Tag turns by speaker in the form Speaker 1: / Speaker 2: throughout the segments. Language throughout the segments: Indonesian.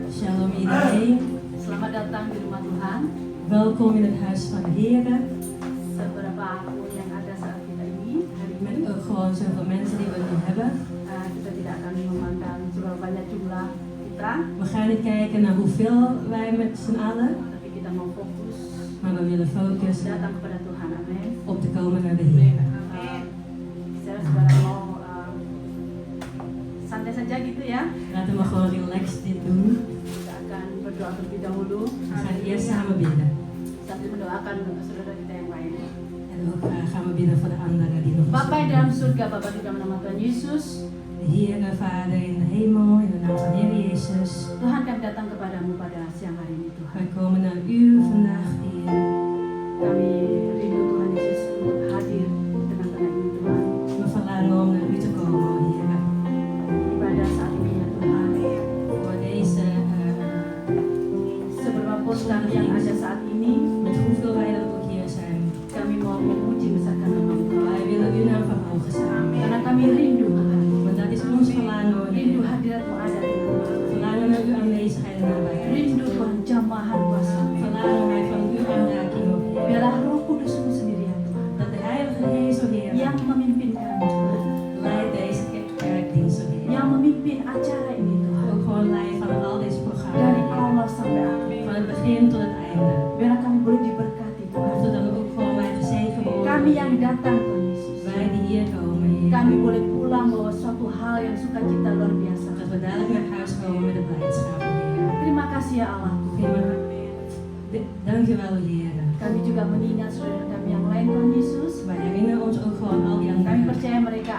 Speaker 1: Shalom iedereen.
Speaker 2: Selamat datang di rumah Tuhan.
Speaker 1: Welkom in het huis van de Heer.
Speaker 2: Seberapa pun yang ada saat kita ini,
Speaker 1: Met ook gewoon zoveel mensen die we nu hebben.
Speaker 2: kita tidak akan memandang seberapa banyak jumlah kita,
Speaker 1: We gaan niet kijken naar hoeveel wij met z'n allen,
Speaker 2: tapi kita mau fokus
Speaker 1: maar we willen focussen
Speaker 2: datang kepada Tuhan. Amin.
Speaker 1: op te komen naar de Heer.
Speaker 2: Saya sekarang mau santai saja gitu ya.
Speaker 1: Laten we gewoon relaxed dit doen.
Speaker 2: Kita akan berdoa terlebih dahulu.
Speaker 1: We gaan eerst samen bidden.
Speaker 2: Sambil mendoakan saudara kita yang lain.
Speaker 1: En ook gaan we bidden voor de anderen die nog
Speaker 2: Bapa yang dalam surga, Bapa di dalam nama Tuhan Yesus.
Speaker 1: De Heer, Vader in de hemel, in de naam van Heer Jezus.
Speaker 2: Tuhan, kami datang kepadamu pada siang hari ini Tuhan.
Speaker 1: Wij komen naar u vandaag, Heer.
Speaker 2: Kami rindu Tuhan Yesus untuk hadir di tengah-tengah ini Tuhan.
Speaker 1: We verlangen om naar u te komen, o Heer.
Speaker 2: Ibadah saat ini ya Tuhan.
Speaker 1: Voor deze,
Speaker 2: Seberapapun kami yang ada saat ini,
Speaker 1: met hoeveel wij dan ook hier zijn.
Speaker 2: kami mau memuji besarkan nama-Mu.
Speaker 1: Wij willen uw naam verhogen, Heer.
Speaker 2: Karena kami rindu Tuhan.
Speaker 1: Want dat is ons verlangen, o
Speaker 2: Rindu
Speaker 1: Heer.
Speaker 2: hadirat-Mu ada di tengah-tengah.
Speaker 1: Verlangen naar uw aanwezigheid en nabijheid.
Speaker 2: Rindu Tuhan jamahan kuasa.
Speaker 1: Verlangen wij van uw aanraking, o Heer.
Speaker 2: Biarlah Roh Kudus-Mu sendiri ya Tuhan,
Speaker 1: Dat de Heilige Geest, o Heer,
Speaker 2: yang memimpin kami Tuhan,
Speaker 1: leidt deze kerkdienst, o Heer.
Speaker 2: yang memimpin acara ini Tuhan,
Speaker 1: Ook gewoon leidt van al deze
Speaker 2: dari
Speaker 1: programma's.
Speaker 2: awal sampai akhir.
Speaker 1: Van het begin tot het einde.
Speaker 2: Biarlah kami boleh diberkati Tuhan.
Speaker 1: Mocht het dan ook gewoon wij gezegend
Speaker 2: Kami
Speaker 1: worden.
Speaker 2: yang datang Tuhan Yesus,
Speaker 1: Wij die hier komen, Heer.
Speaker 2: kami boleh pulang bawa suatu hal yang sukacita luar biasa.
Speaker 1: Dat we dadelijk naar huis komen met de blijdschap, o Heer.
Speaker 2: Terima kasih ya Allah.
Speaker 1: Dank u wel, Heer.
Speaker 2: Kami juga mengingat saudara kami yang lain Tuhan Yesus.
Speaker 1: Wij herinneren ons ook gewoon al die
Speaker 2: Kami
Speaker 1: andere
Speaker 2: percaya mereka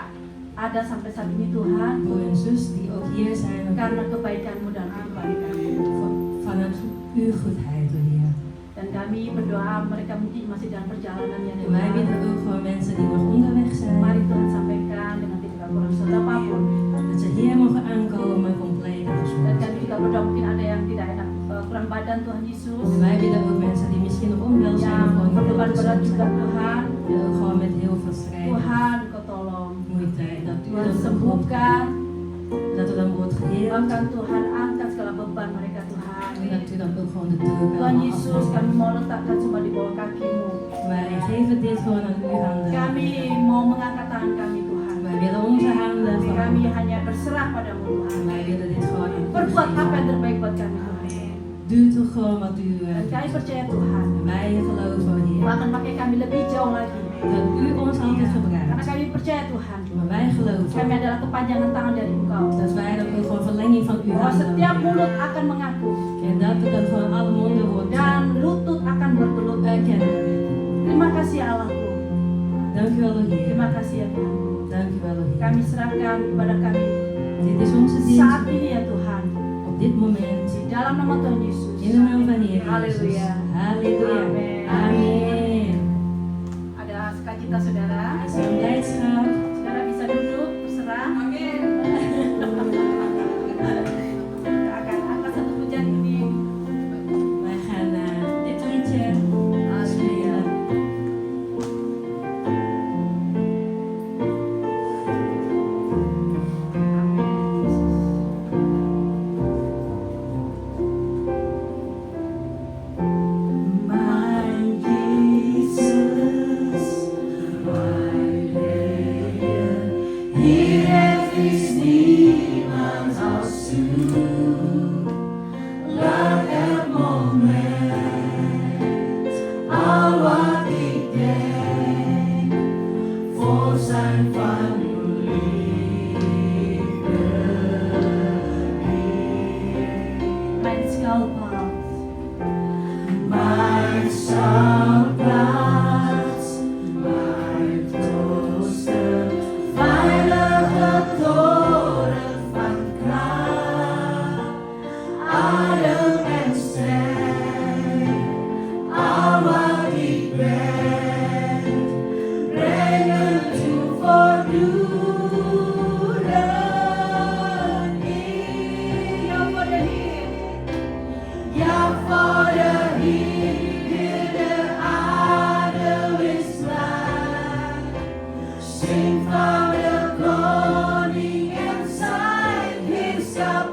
Speaker 2: ada sampai saat ini Tuhan,
Speaker 1: broer en zus die ook hier zijn.
Speaker 2: karena kebaikan-Mu dan kehidupan kami.
Speaker 1: Vanuit uw goedheid, o Heer.
Speaker 2: Dan kami berdoa mereka mungkin masih dalam perjalanan ya
Speaker 1: En wij
Speaker 2: Tuhan.
Speaker 1: bidden ook voor mensen die nog onderweg
Speaker 2: Mari
Speaker 1: zijn.
Speaker 2: Tuhan sampaikan dengan tidak kurang seberapapun.
Speaker 1: Dat ze hier mogen aankomen, compleet en
Speaker 2: Dan
Speaker 1: gezond.
Speaker 2: kami juga berdoa mungkin ada yang tidak enak, kurang badan Tuhan Yesus.
Speaker 1: En wij bidden ook mensen die misschien nog onwel zijn
Speaker 2: Yang
Speaker 1: of gewoon heel
Speaker 2: berbeban berat
Speaker 1: gezond
Speaker 2: juga
Speaker 1: zijn.
Speaker 2: Tuhan.
Speaker 1: En ook gewoon met heel veel strijd,
Speaker 2: Tuhan Engkau tolong.
Speaker 1: moeite. Dat u
Speaker 2: Tuhan
Speaker 1: dan
Speaker 2: sembuhkan.
Speaker 1: dat er dan wordt geheeld.
Speaker 2: Bahkan Tuhan angkat segala beban mereka Tuhan.
Speaker 1: En dat u dan ook gewoon de deur
Speaker 2: Tuhan Yesus, kami mau letakkan semua di bawah kaki-Mu.
Speaker 1: Wij geven dit gewoon aan uw handen.
Speaker 2: Kami mau mengangkat tangan kami Tuhan.
Speaker 1: Wij willen onze handen van
Speaker 2: Kami
Speaker 1: u.
Speaker 2: hanya berserah padamu
Speaker 1: En
Speaker 2: Tuhan.
Speaker 1: wij willen dit gewoon aan u
Speaker 2: Perbuat apa yang
Speaker 1: geven.
Speaker 2: terbaik buat kami Tuhan.
Speaker 1: Doe toch gewoon wat u
Speaker 2: Dan
Speaker 1: doet.
Speaker 2: kami percaya Tuhan,
Speaker 1: En wij geloven,
Speaker 2: Mu
Speaker 1: Heer,
Speaker 2: akan pakai kami lebih jauh lagi.
Speaker 1: dat u ons altijd
Speaker 2: Karena
Speaker 1: gebruikt.
Speaker 2: kami percaya Tuhan,
Speaker 1: Maar wij geloven
Speaker 2: kami adalah kepanjangan tangan dari Engkau.
Speaker 1: dat wij dan ook gewoon verlenging van uw
Speaker 2: Bahwa
Speaker 1: handen
Speaker 2: setiap
Speaker 1: worden.
Speaker 2: mulut akan mengaku
Speaker 1: En dat er dan gewoon alle monden wordt
Speaker 2: dan lutut akan bergelut.
Speaker 1: erkennen.
Speaker 2: Terima kasih Allahku.
Speaker 1: Dank u wel, o Heer.
Speaker 2: Terima kasih ya Tuhan.
Speaker 1: Dank u wel, o Heer.
Speaker 2: Kami serahkan kepada kami
Speaker 1: Dit is onze dienst
Speaker 2: saat ini ya Tuhan.
Speaker 1: op dit moment.
Speaker 2: Di dalam nama Tuhan Yesus.
Speaker 1: In de naam van Heer Jezus.
Speaker 2: Halleluja.
Speaker 1: Halleluja.
Speaker 2: Amen.
Speaker 1: Amen.
Speaker 2: Ada sukacita saudara.
Speaker 1: Er is een blijdschap.
Speaker 2: Saudara bisa duduk, terserah. Amin. Kita akan angkat satu pujian ini.
Speaker 1: Wij gaan dit liedje
Speaker 2: Halleluja.
Speaker 1: spelen.
Speaker 2: My Jesus, my Savior, hier is niemand als u. Laat het moment, al wat ik denk, vol zijn van uw liefde. Mijn schuilplaats. Mijn schuilplaats, mijn trooster, veilige toren van kracht, adem en strijd, al wat ik ben, brengen toe voortdurend in. Ja, voor de Heer. Ja, voor de Heer, de aarde is blij. Zing van de koning en zijn heerschap.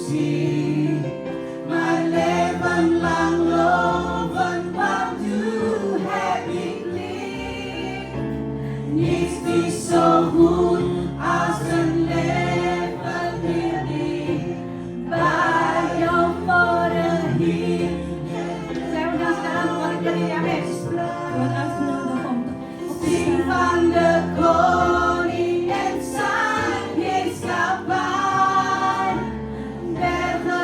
Speaker 3: sing my leven lang loven wat du heb ik lief. Niets is zo goed als een leven in die bij jou voor een hier.
Speaker 2: Saya undang sekarang keluarga dari Yames.
Speaker 1: Buat aku untuk
Speaker 3: Sing van de koning en zijn heerschappij. Bergen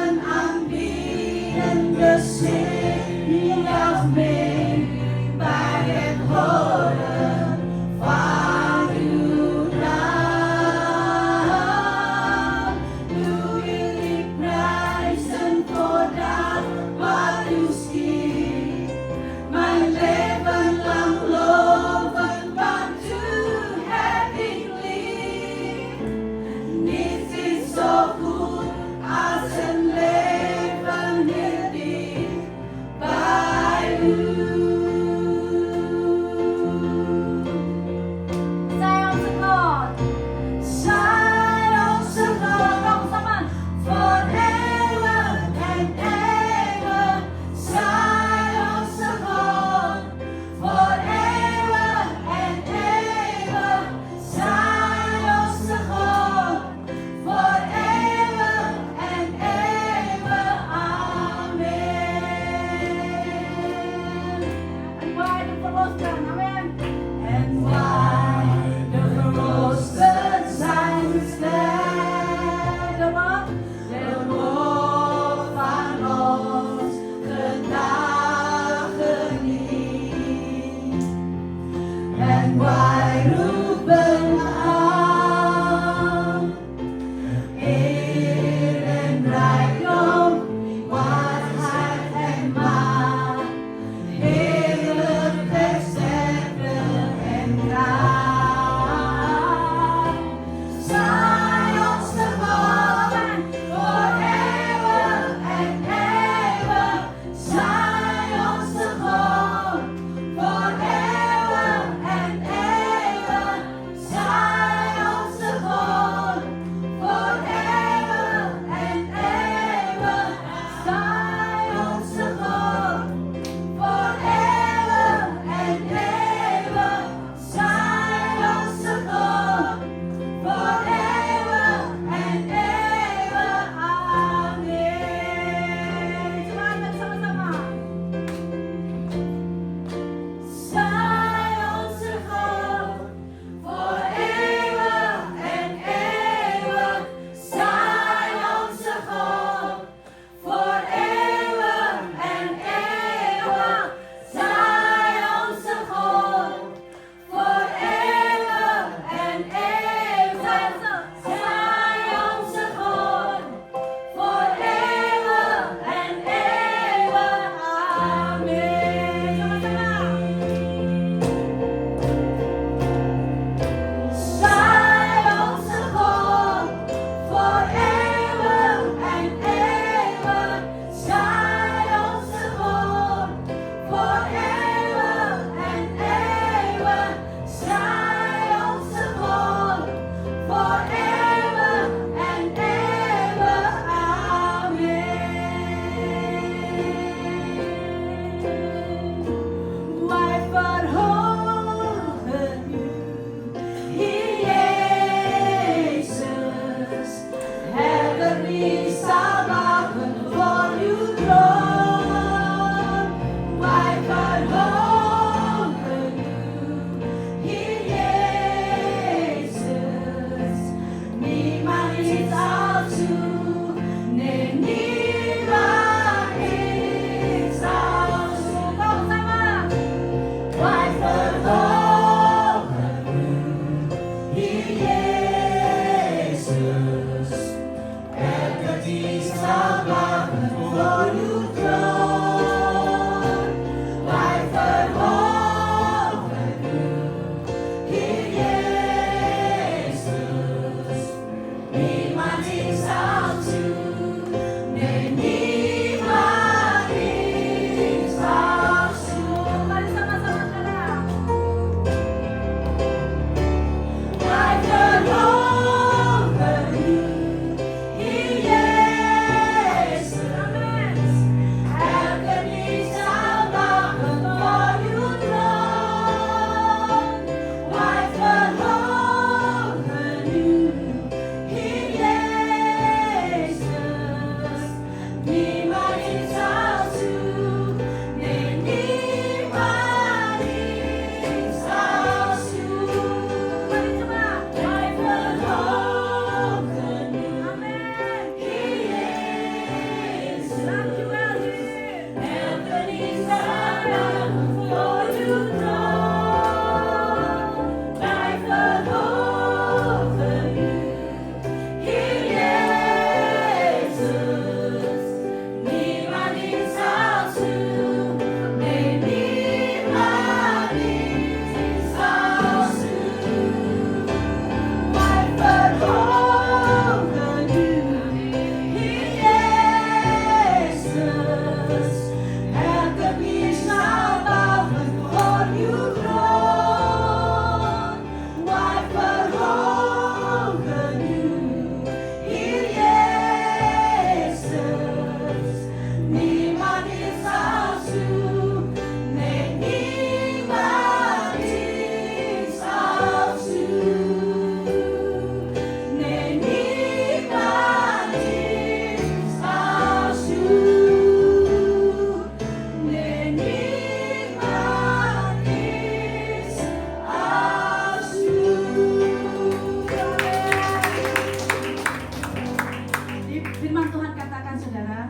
Speaker 2: katakan saudara,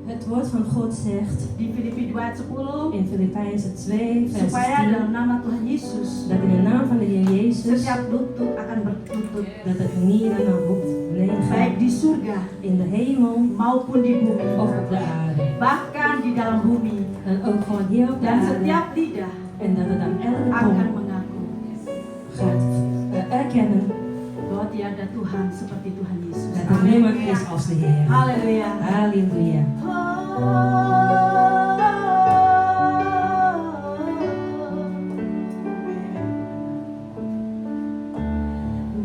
Speaker 1: Het woord van God zegt
Speaker 2: di Filipi 2 ayat 10,
Speaker 1: in Filippenzen 2 vers
Speaker 2: supaya
Speaker 1: 10
Speaker 2: dalam nama Tuhan Yesus
Speaker 1: dat in de naam van de Heer Jezus
Speaker 2: setiap lutut akan berlutut,
Speaker 1: dat het knie dan ook hoeft
Speaker 2: baik
Speaker 1: negen
Speaker 2: di surga
Speaker 1: in de hemel
Speaker 2: maupun di bumi,
Speaker 1: of op de aarde.
Speaker 2: bahkan di dalam bumi,
Speaker 1: En ook gewoon hier op de
Speaker 2: dan
Speaker 1: aarde.
Speaker 2: setiap lidah
Speaker 1: En dat het aan elke
Speaker 2: akan
Speaker 1: tong
Speaker 2: mengaku
Speaker 1: gaat erkennen
Speaker 2: bahwa tiada Tuhan seperti Tuhan Yesus.
Speaker 1: dat er niemand is als de Heer.
Speaker 2: Haleluya.
Speaker 1: Halleluja.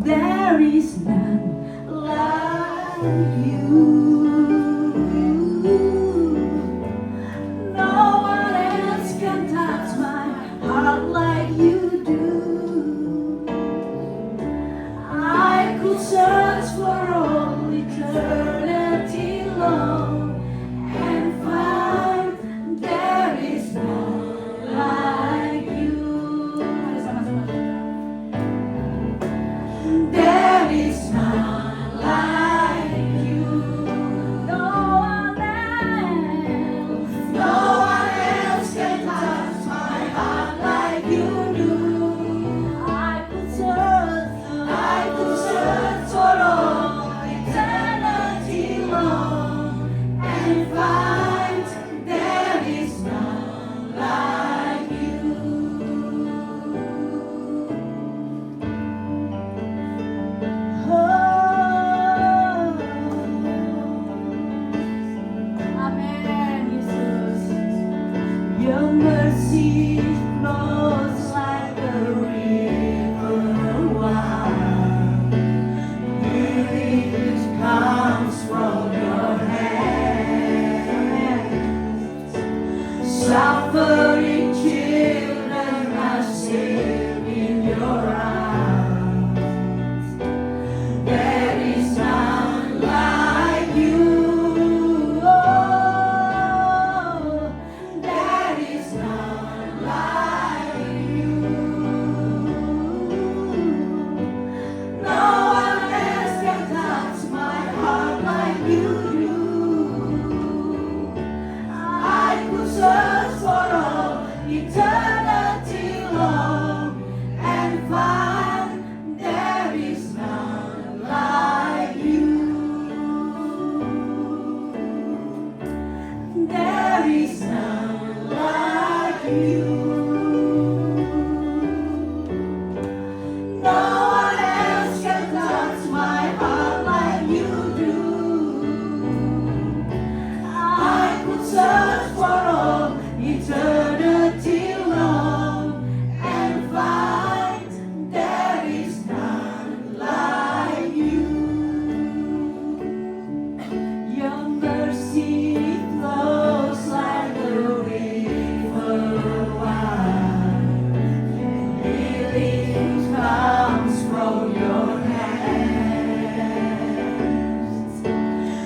Speaker 2: There is none like you. No one else can touch my heart like you do. I could search for all eternity long and find there is none like you. Mari sama-sama. There is none like you. No one else can touch my heart like you do. I could search for all eternity long and find there is none like you. Amen, Yesus. Your mercy flows like a river wide. Healing comes from your hands. Suffering children are safe in your arms. There is none like you. Oh, there is none like you. No one else can touch my heart like you do. I could search for all eternity long and find there is none like you. There is none like you. No one else can touch my heart like you do. I could search for all eternity long and find there is none like you. Your mercy flows like a river wide. Healing comes from your hands.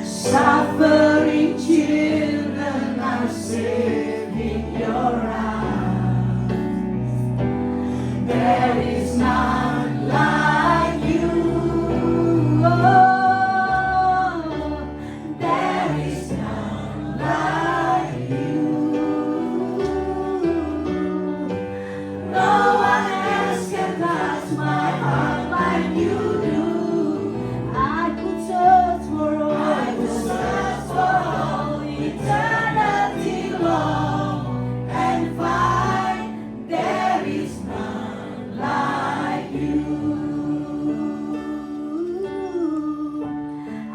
Speaker 2: Suffering children are safe in your arms. There is none like you. Oh, there is none like you. No one else can touch my heart like you do. I could search for all eternity long and find there is none like you.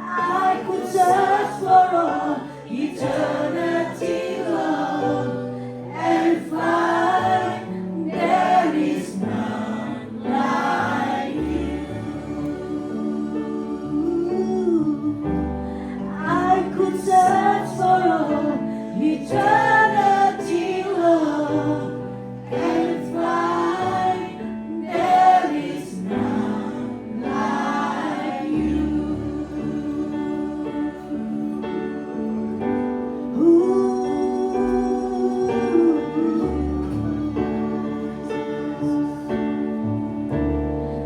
Speaker 2: I could search for all eternity long and find there is none like you. I could search for all eternity long and find there is none like you.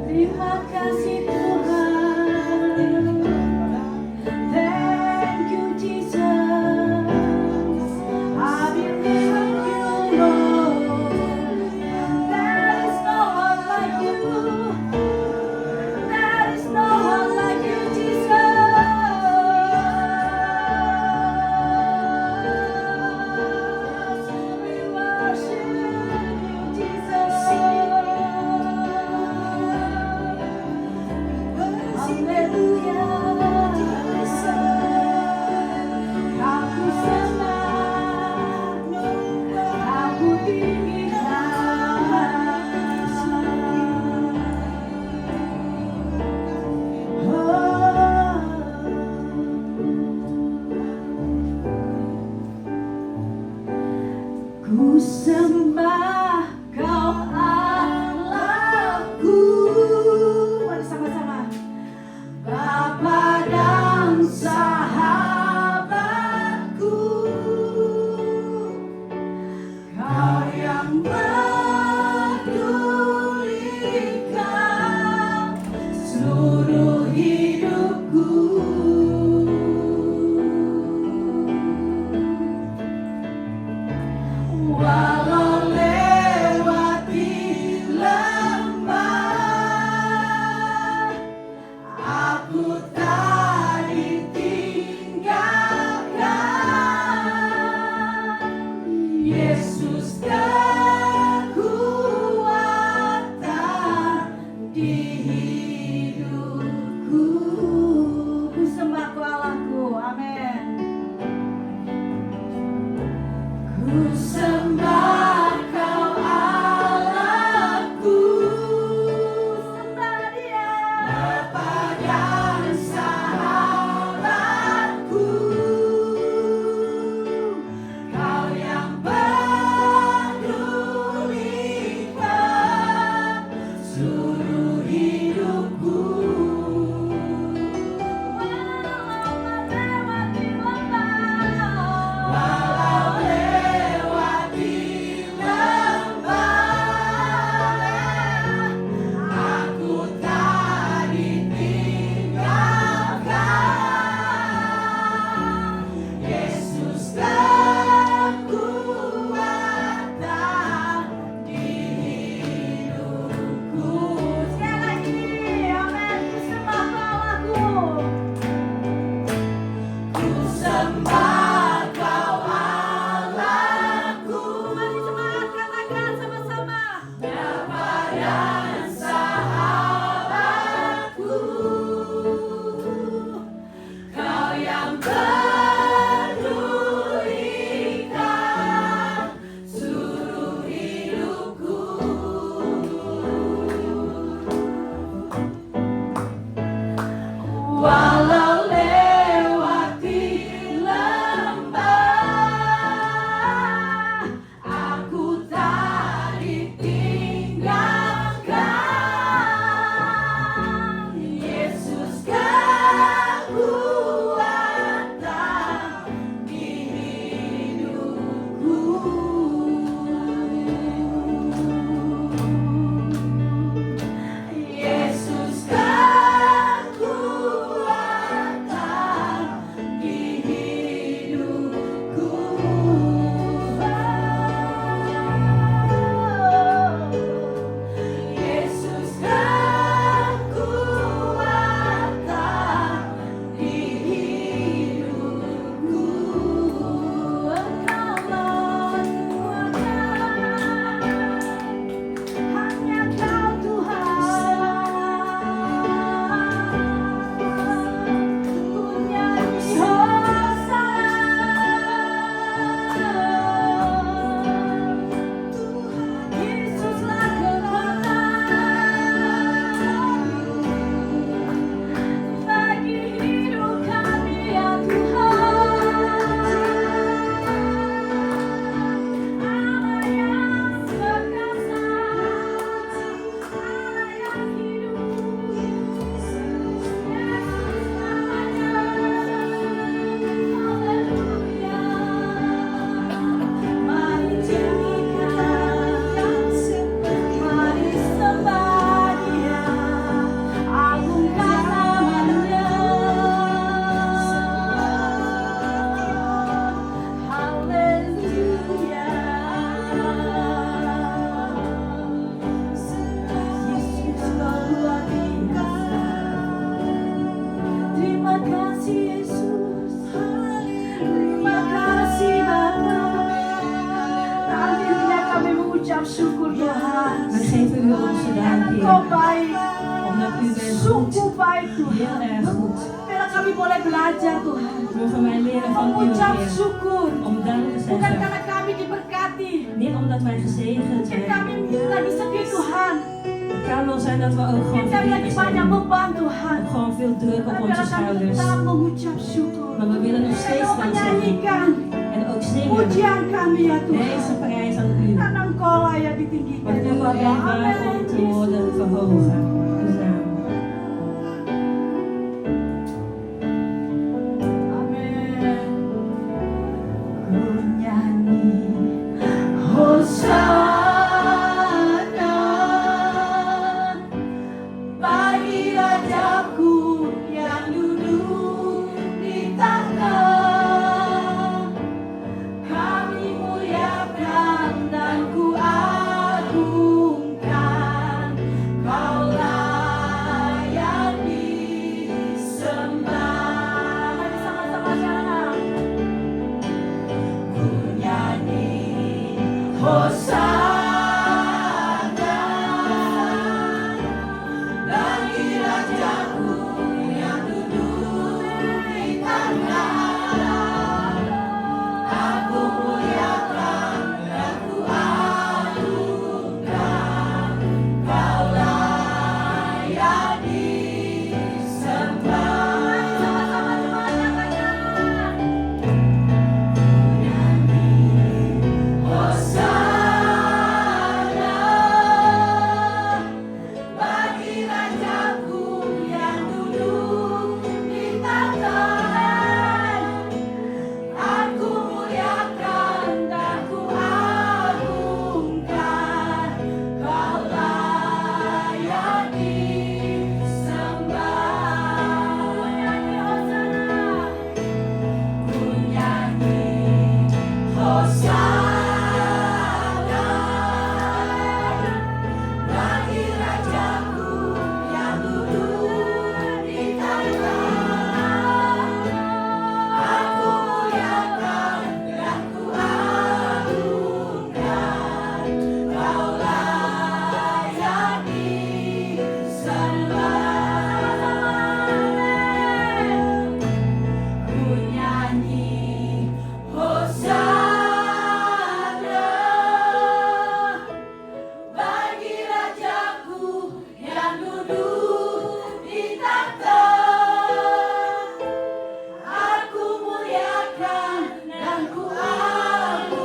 Speaker 2: Terima kasih Tuhan. Thank you Ku sembah Kau Allahku. Mari sama-sama. Bapa dan sahabatku, Kau yang medulikan seluruh hidupku. Walau lewati lembah, aku tak ditinggalkan. Yesus kekuatan di hidupku. Ku sembah Kau Allahku. Amin. Ku sembah Kau Allahku, sembah Dia, Bapa dan sahabatku, Kau yang pedulikan seluruh hidupku. Walau lewati lembah, aku tak ditinggalkan. Yesus kekuatan di hidupku. Sekali lagi, amin. Ku sembah Kau Allahku. Ku sembah Kau Allahku. Mari semangat katakan sama-sama. Bapa dan sahabatku, Kau yang pedulikan seluruh hidupku. Walau lewati lembah, aku tak ditinggalkan. Yesus kekuatan di hidupku. Yesus kekuatan di hidupku. Yesus kekuatan di hidupku. Engkaulah kekuatan, hanya Kau Tuhan. Ku nyanyi Tuhan Yesuslah kekuatan bagi hidup kami ya Tuhan. Allah yang perkasa, Allah yang hidup, Yesus namanya. Haleluya. Mari nyanyikan, mari sembah Dia, agungkan nama-Nya. Haleluya. Yesus luar biasa. Terima kasih Yesus. Terima kasih Bapa. Akhirnya kami mengucap syukur Tuhan.
Speaker 1: We geven u onze dank,
Speaker 2: Engkau
Speaker 1: Heer.
Speaker 2: baik,
Speaker 1: Omdat u bent goed,
Speaker 2: sungguh baik
Speaker 1: heel
Speaker 2: Tuhan.
Speaker 1: erg goed.
Speaker 2: Biarlah kami boleh belajar Tuhan,
Speaker 1: Mogen wij leren van u,
Speaker 2: mengucap
Speaker 1: Heer.
Speaker 2: syukur.
Speaker 1: Om dankbaar te
Speaker 2: Bukan
Speaker 1: zijn.
Speaker 2: karena kami diberkati,
Speaker 1: Niet omdat wij gezegend
Speaker 2: mungkin
Speaker 1: zijn.
Speaker 2: kami lagi sedih Tuhan,
Speaker 1: Het kan wel zijn dat we ook
Speaker 2: mungkin
Speaker 1: gewoon
Speaker 2: kami lagi
Speaker 1: verdrietig
Speaker 2: banyak
Speaker 1: zijn.
Speaker 2: beban Tuhan.
Speaker 1: Gewoon veel druk op
Speaker 2: Tapi
Speaker 1: onze
Speaker 2: biarlah kami
Speaker 1: schouders.
Speaker 2: tetap mengucap syukur.
Speaker 1: Maar we willen nog steeds
Speaker 2: Kami
Speaker 1: dank zeggen.
Speaker 2: menyanyikan
Speaker 1: En ook zingen.
Speaker 3: Pujian kami ya Tuhan.
Speaker 1: Deze prijs aan u.
Speaker 3: Dan Engkau layak ditinggikan
Speaker 1: Want
Speaker 3: ya
Speaker 1: u
Speaker 3: Bapa.
Speaker 1: bent waard om te worden verhogen. Uw naam.
Speaker 3: Amin. Ku nyanyi Hosana bagi Rajaku yang duduk di tahta. Kami muliakan dan ku agungkan. Kau layak disembah. Mari sama-sama sekarang. Ku nyanyi Hosana bagi Rajaku yang duduk di tahta. Aku muliakan dan ku agungkan. Kau layak disembah. Sama-sama semuanya katakan. Hosana bagi Rajaku yang duduk di tahta. Aku muliakan dan ku agungkan. Kau layak disembah. Ku nyanyi Hosana bagi Rajaku yang duduk di tahta. Aku muliakan dan ku agungkan. Kau layak disembah. Ku nyanyi Hosana bagi Rajaku yang duduk di tahta. Aku muliakan dan ku agungkan.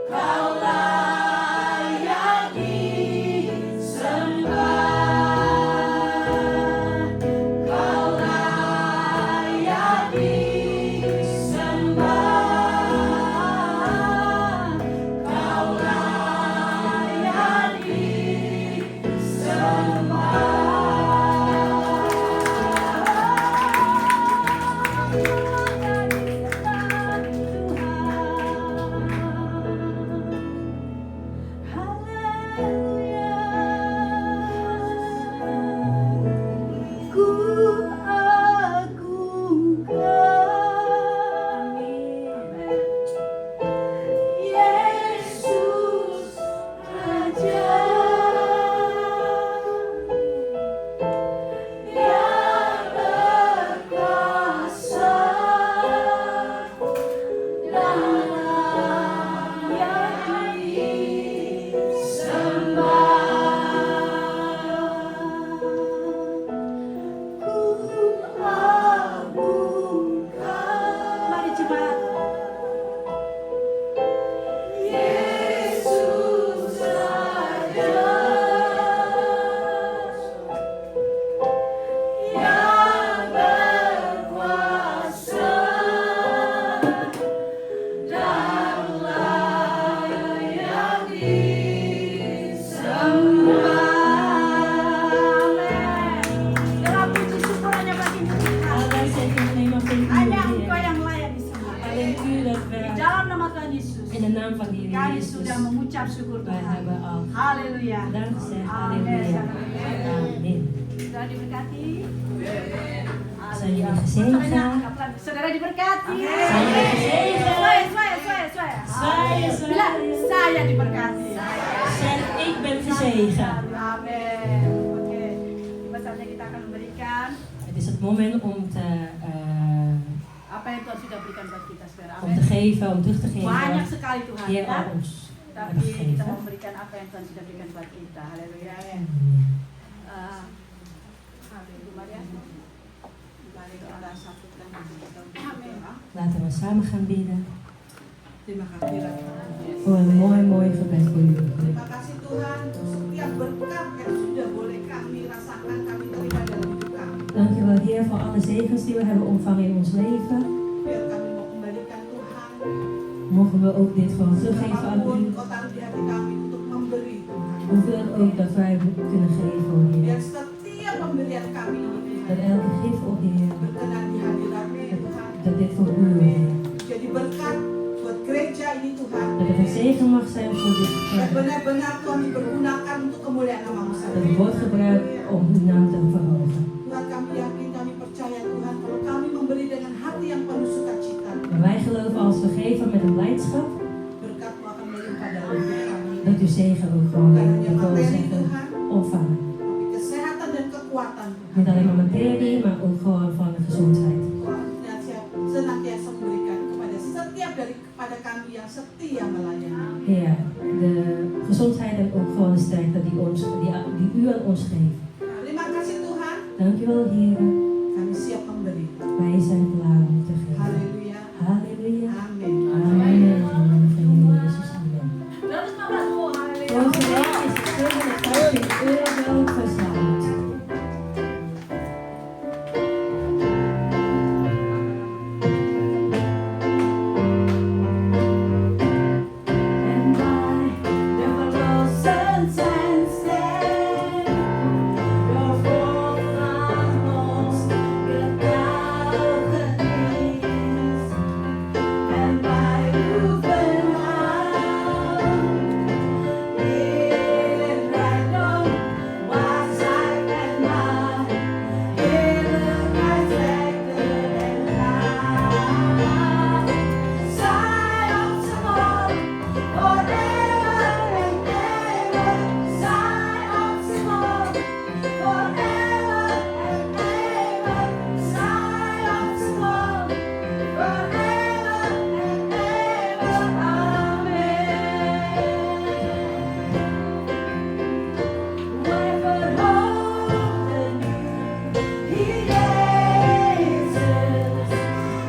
Speaker 3: Kau layak disembah. Kau layak disembah. Kau layak Ku agungkan Yesus Raja yang berkuasa dan layak disembah. Ku agungkan. Mari jemaat. Yesus Raja yang berkuasa dan layak disembah. Amin. Dalam puji syukur hanya bagi Tuhan.
Speaker 1: Alles in the name of the
Speaker 3: Hanya
Speaker 1: Lord.
Speaker 3: Engkau yang layak disembah.
Speaker 1: Alleen u dat
Speaker 3: Di
Speaker 1: we
Speaker 3: dalam nama Tuhan Yesus,
Speaker 1: in de naam van de Heer
Speaker 3: kami
Speaker 1: Jezus,
Speaker 3: sudah mengucap syukur
Speaker 1: wij
Speaker 3: Tuhan.
Speaker 1: hebben al
Speaker 3: Haleluya.
Speaker 1: bedankt gezegd.
Speaker 3: Amin.
Speaker 1: Halleluja. Amin.
Speaker 3: Saudara diberkati.
Speaker 1: Zijn jullie gezegend?
Speaker 3: Saudara diberkati.
Speaker 1: Zijn jullie gezegend?
Speaker 3: Saya.
Speaker 1: Zwaaien,
Speaker 3: Bilang
Speaker 1: zwaaien.
Speaker 3: saya diberkati.
Speaker 1: Zeg, ik ben gezegend.
Speaker 3: Amin. Oke. Tiba saatnya kita akan memberikan
Speaker 1: Het is het moment om
Speaker 3: apa yang Tuhan sudah berikan buat kita, saudara.
Speaker 1: om te
Speaker 3: Amin.
Speaker 1: geven, om terug te
Speaker 3: Banyak
Speaker 1: geven.
Speaker 3: sekali Tuhan.
Speaker 1: Heer
Speaker 3: Ya?
Speaker 1: al ons
Speaker 3: Tapi
Speaker 1: hebben
Speaker 3: kita mau
Speaker 1: gegeven.
Speaker 3: memberikan apa yang Tuhan sudah berikan buat kita. Haleluya.
Speaker 1: Amen.
Speaker 3: Haleluya. Mari kita satukan. Amin.
Speaker 1: Laten we samen gaan bidden
Speaker 2: Terima kasih Tuhan.
Speaker 1: voor een mooi gebed voor jullie.
Speaker 2: Terima kasih Tuhan untuk setiap berkat yang sudah boleh kami rasakan, kami terima dalam hidup kami.
Speaker 1: Dankjewel Heer voor alle zegens die we hebben ontvangen in ons leven.
Speaker 2: Biar kami mau kembalikan Tuhan.
Speaker 1: Mogen we ook dit gewoon teruggeven aan
Speaker 2: Apapun
Speaker 1: u.
Speaker 2: Kau taruh di hati kami untuk memberi Tuhan.
Speaker 1: Hoeveel ook dat wij kunnen geven, oh
Speaker 2: Biar
Speaker 1: Heer.
Speaker 2: setiap pemberian kami ini
Speaker 1: Dat
Speaker 2: Tuhan
Speaker 1: elke gif, oh Heer,
Speaker 2: berkenan di hadirat-Mu Tuhan.
Speaker 1: dat dit voor u, oh Heer.
Speaker 2: Jadi berkat buat gereja ini Tuhan.
Speaker 1: Dat het een zegen mag zijn voor dit
Speaker 2: Dan
Speaker 1: kerk.
Speaker 2: benar-benar Tuhan dipergunakan untuk kemuliaan nama-Mu
Speaker 1: Dat het
Speaker 2: saja.
Speaker 1: wordt gebruikt om uw naam te verhogen.
Speaker 2: Tuhan kami yakin, kami percaya Tuhan kalau kami memberi dengan hati yang penuh sukacita,
Speaker 1: Maar wij geloven als we geven met een blijdschap,
Speaker 2: berkat-Mu akan melimpah dalam hidup kami.
Speaker 1: dat uw zegen ook gewoon
Speaker 2: Bukan hanya
Speaker 1: ik wil
Speaker 2: materi
Speaker 1: zeggen,
Speaker 2: Tuhan,
Speaker 1: ontvangen.
Speaker 2: tapi kesehatan dan kekuatan Tuhan.
Speaker 1: Niet alleen maar materie, maar ook gewoon van de gezondheid.
Speaker 2: Tuhan senantiasa memberikan kepada setiap kepada kami yang setia melayani.
Speaker 1: Ja, de gezondheid en ook gewoon de sterkte die u aan ons geeft.
Speaker 2: Terima kasih Tuhan,
Speaker 1: Dankjewel Heer,
Speaker 2: kami siap memberi.
Speaker 1: wij zijn klaar om te geven.
Speaker 2: Haleluya.
Speaker 1: Halleluja.
Speaker 2: Amin.
Speaker 1: Amen. In de naam van Jezus, amen.
Speaker 3: Dat is mama voor. Halleluja.
Speaker 1: Voor vandaag is het 750 euro verzameld.
Speaker 2: And by the frozen sands there, your foremost getuigenis. And by open arms, in rijkdom was hij en maar, heerlijkheid wekte en laag. Zij op zijn mond, forever and ever. Zij op zijn mond, forever and ever. Zij op zijn mond, forever and ever. Amen. Wij verhogen u, Heer Jezus,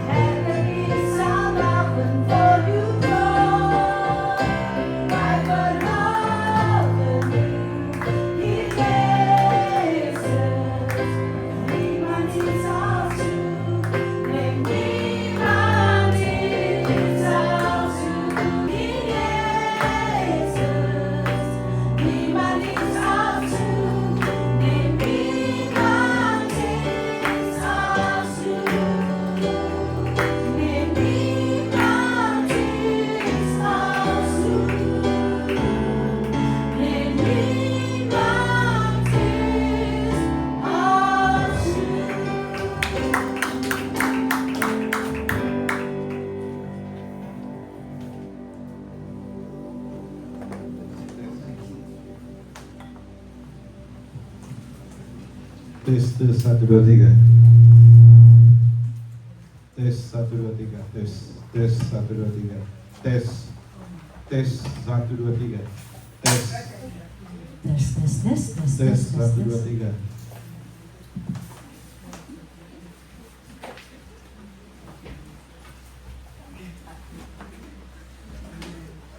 Speaker 2: en de knie zal buigen voor uw troon. Wij verhogen u, Heer Jezus, niemand is als u, nee, niemand is als u, Heer Jezus, niemand is als u, nee, niemand is als u, nee, niemand is als u, nee,
Speaker 4: Tes 1 2 3. Tes 1 2 3. Tes 1 2 3. Tes 1 2 3. Tes
Speaker 1: Test.
Speaker 4: 1 2 3.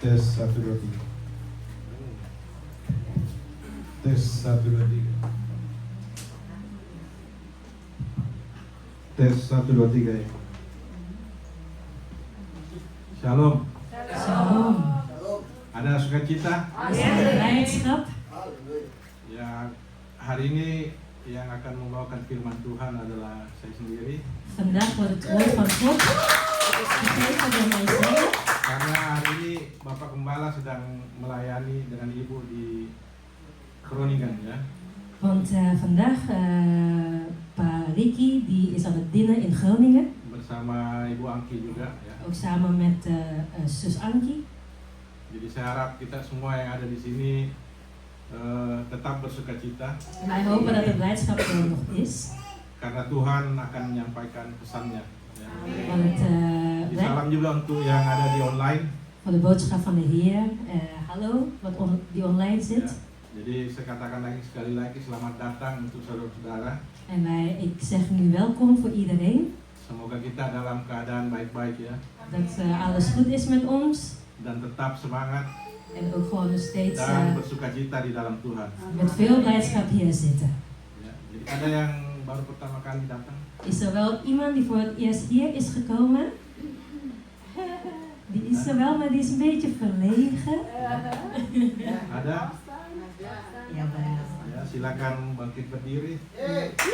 Speaker 4: Tes 1 2 3. Tes 1 2 3. Tes 1 2 3. Shalom.
Speaker 1: Shalom.
Speaker 4: Ada sukacita?
Speaker 1: Ada blijdschap.
Speaker 4: Ya, hari ini yang akan membawakan firman Tuhan adalah saya sendiri.
Speaker 1: Vandaag wordt het woord van God gegeven door mijzelf.
Speaker 4: Karena hari ini Bapak Gembala sedang melayani dengan Ibu di Groningen ya.
Speaker 1: Want vandaag Pa Ricky die is aan het dienen in Groningen.
Speaker 4: Bersama Ibu Angki juga ya.
Speaker 1: Ook samen met zus Ankie.
Speaker 4: Jadi saya harap kita semua yang ada di sini tetap bersukacita.
Speaker 1: Wij hopen dat de blijdschap er nog is.
Speaker 4: Karena Tuhan akan menyampaikan pesannya. Ya.
Speaker 1: Want
Speaker 4: Jadi salam juga untuk yang ada di online.
Speaker 1: voor de boodschap van de Heer. Hallo, die online
Speaker 4: Ya.
Speaker 1: zit.
Speaker 4: Jadi saya katakan lagi sekali lagi selamat datang untuk saudara-saudara.
Speaker 1: En ik zeg nu welkom voor iedereen.
Speaker 4: Semoga kita dalam keadaan baik-baik ya,
Speaker 1: Dat alles goed is met ons.
Speaker 4: dan tetap semangat
Speaker 1: En ook gewoon nog steeds
Speaker 4: dan bersukacita di dalam Tuhan.
Speaker 1: met veel blijdschap hier zitten.
Speaker 4: Ya, jadi ada yang baru pertama kali datang.
Speaker 1: Is er wel iemand die voor het eerst hier is gekomen? Die is er wel, maar die is een beetje verlegen.
Speaker 4: Ada?
Speaker 1: Jawel.
Speaker 4: Ya, silakan bangkit berdiri.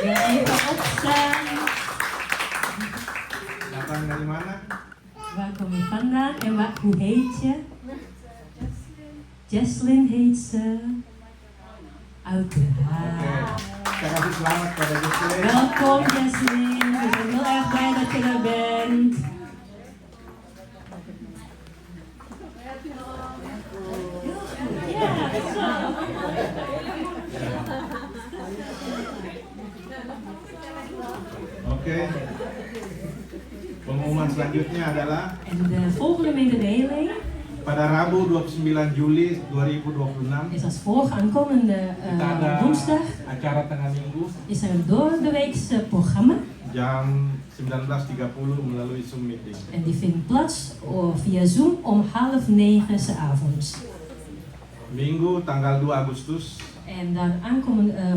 Speaker 1: Ja, even opstaan.
Speaker 4: Datang dari mana?
Speaker 1: Waar kom je vandaan en hoe heet je? Jesslyn heet ze.
Speaker 4: Oke,
Speaker 1: Uiteraard.
Speaker 4: kita kasih selamat pada Jesslyn.
Speaker 1: Welkom Jesslyn, we zijn heel erg blij dat je er bent. Ja, zo.
Speaker 4: Oke. Pengumuman selanjutnya adalah
Speaker 1: En de volgende mededeling
Speaker 4: pada Rabu 29 Juli 2026
Speaker 1: is als volgt. Aankomende
Speaker 4: kita ada
Speaker 1: woensdag
Speaker 4: acara tengah minggu
Speaker 1: is er een doordeweekse programma.
Speaker 4: jam 19.30 melalui Zoom meeting.
Speaker 1: En die vindt plaats via Zoom om 8:30 's avonds.
Speaker 4: Minggu tanggal 2 Agustus
Speaker 1: En dan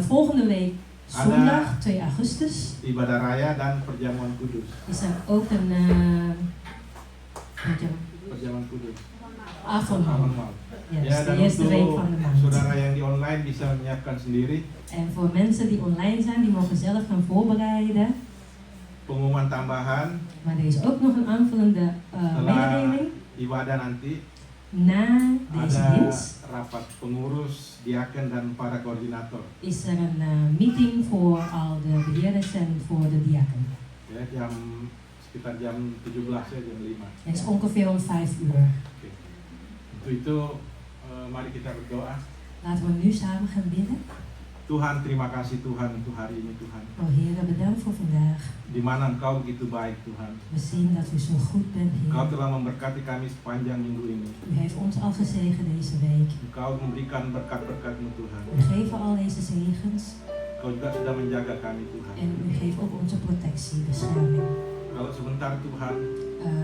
Speaker 1: volgende week zondag 2 augustus
Speaker 4: ibadah raya dan perjamuan kudus.
Speaker 1: is er ook een
Speaker 4: Perjamuan kudus.
Speaker 1: avondmaal.
Speaker 4: Avondmaal.
Speaker 1: Yes,
Speaker 4: Ya,
Speaker 1: de
Speaker 4: dan
Speaker 1: eerste week
Speaker 4: untuk
Speaker 1: van de maand.
Speaker 4: saudara yang di online bisa menyiapkan sendiri.
Speaker 1: En voor mensen die online zijn, die mogen zelf gaan voorbereiden.
Speaker 4: Pengumuman tambahan
Speaker 1: Maar er is ook nog een aanvullende
Speaker 4: setelah
Speaker 1: mededeling.
Speaker 4: ibadah nanti
Speaker 1: Na deze
Speaker 4: ada
Speaker 1: dienst
Speaker 4: rapat pengurus, diaken dan para koordinator.
Speaker 1: is er een meeting voor al de beheerders en voor de diaken.
Speaker 4: Ya, sekitar jam 17 ya, jam 5.
Speaker 1: Het is ongeveer om 5 uur.
Speaker 4: Oke. Untuk itu mari kita berdoa.
Speaker 1: Laten we nu samen gaan bidden.
Speaker 4: Tuhan, terima kasih Tuhan untuk hari ini Tuhan.
Speaker 1: Oh Heer, bedankt voor vandaag.
Speaker 4: Di mana Engkau begitu baik Tuhan.
Speaker 1: We zien dat u zo goed bent,
Speaker 4: Engkau
Speaker 1: Heer.
Speaker 4: telah memberkati kami sepanjang minggu ini.
Speaker 1: U heeft ons al gezegend deze week.
Speaker 4: Engkau memberikan berkat-berkat-Mu Tuhan.
Speaker 1: U geeft al deze zegens.
Speaker 4: Engkau juga sudah menjaga kami Tuhan.
Speaker 1: En u geeft ook onze protectie, bescherming.
Speaker 4: Kalau sebentar Tuhan,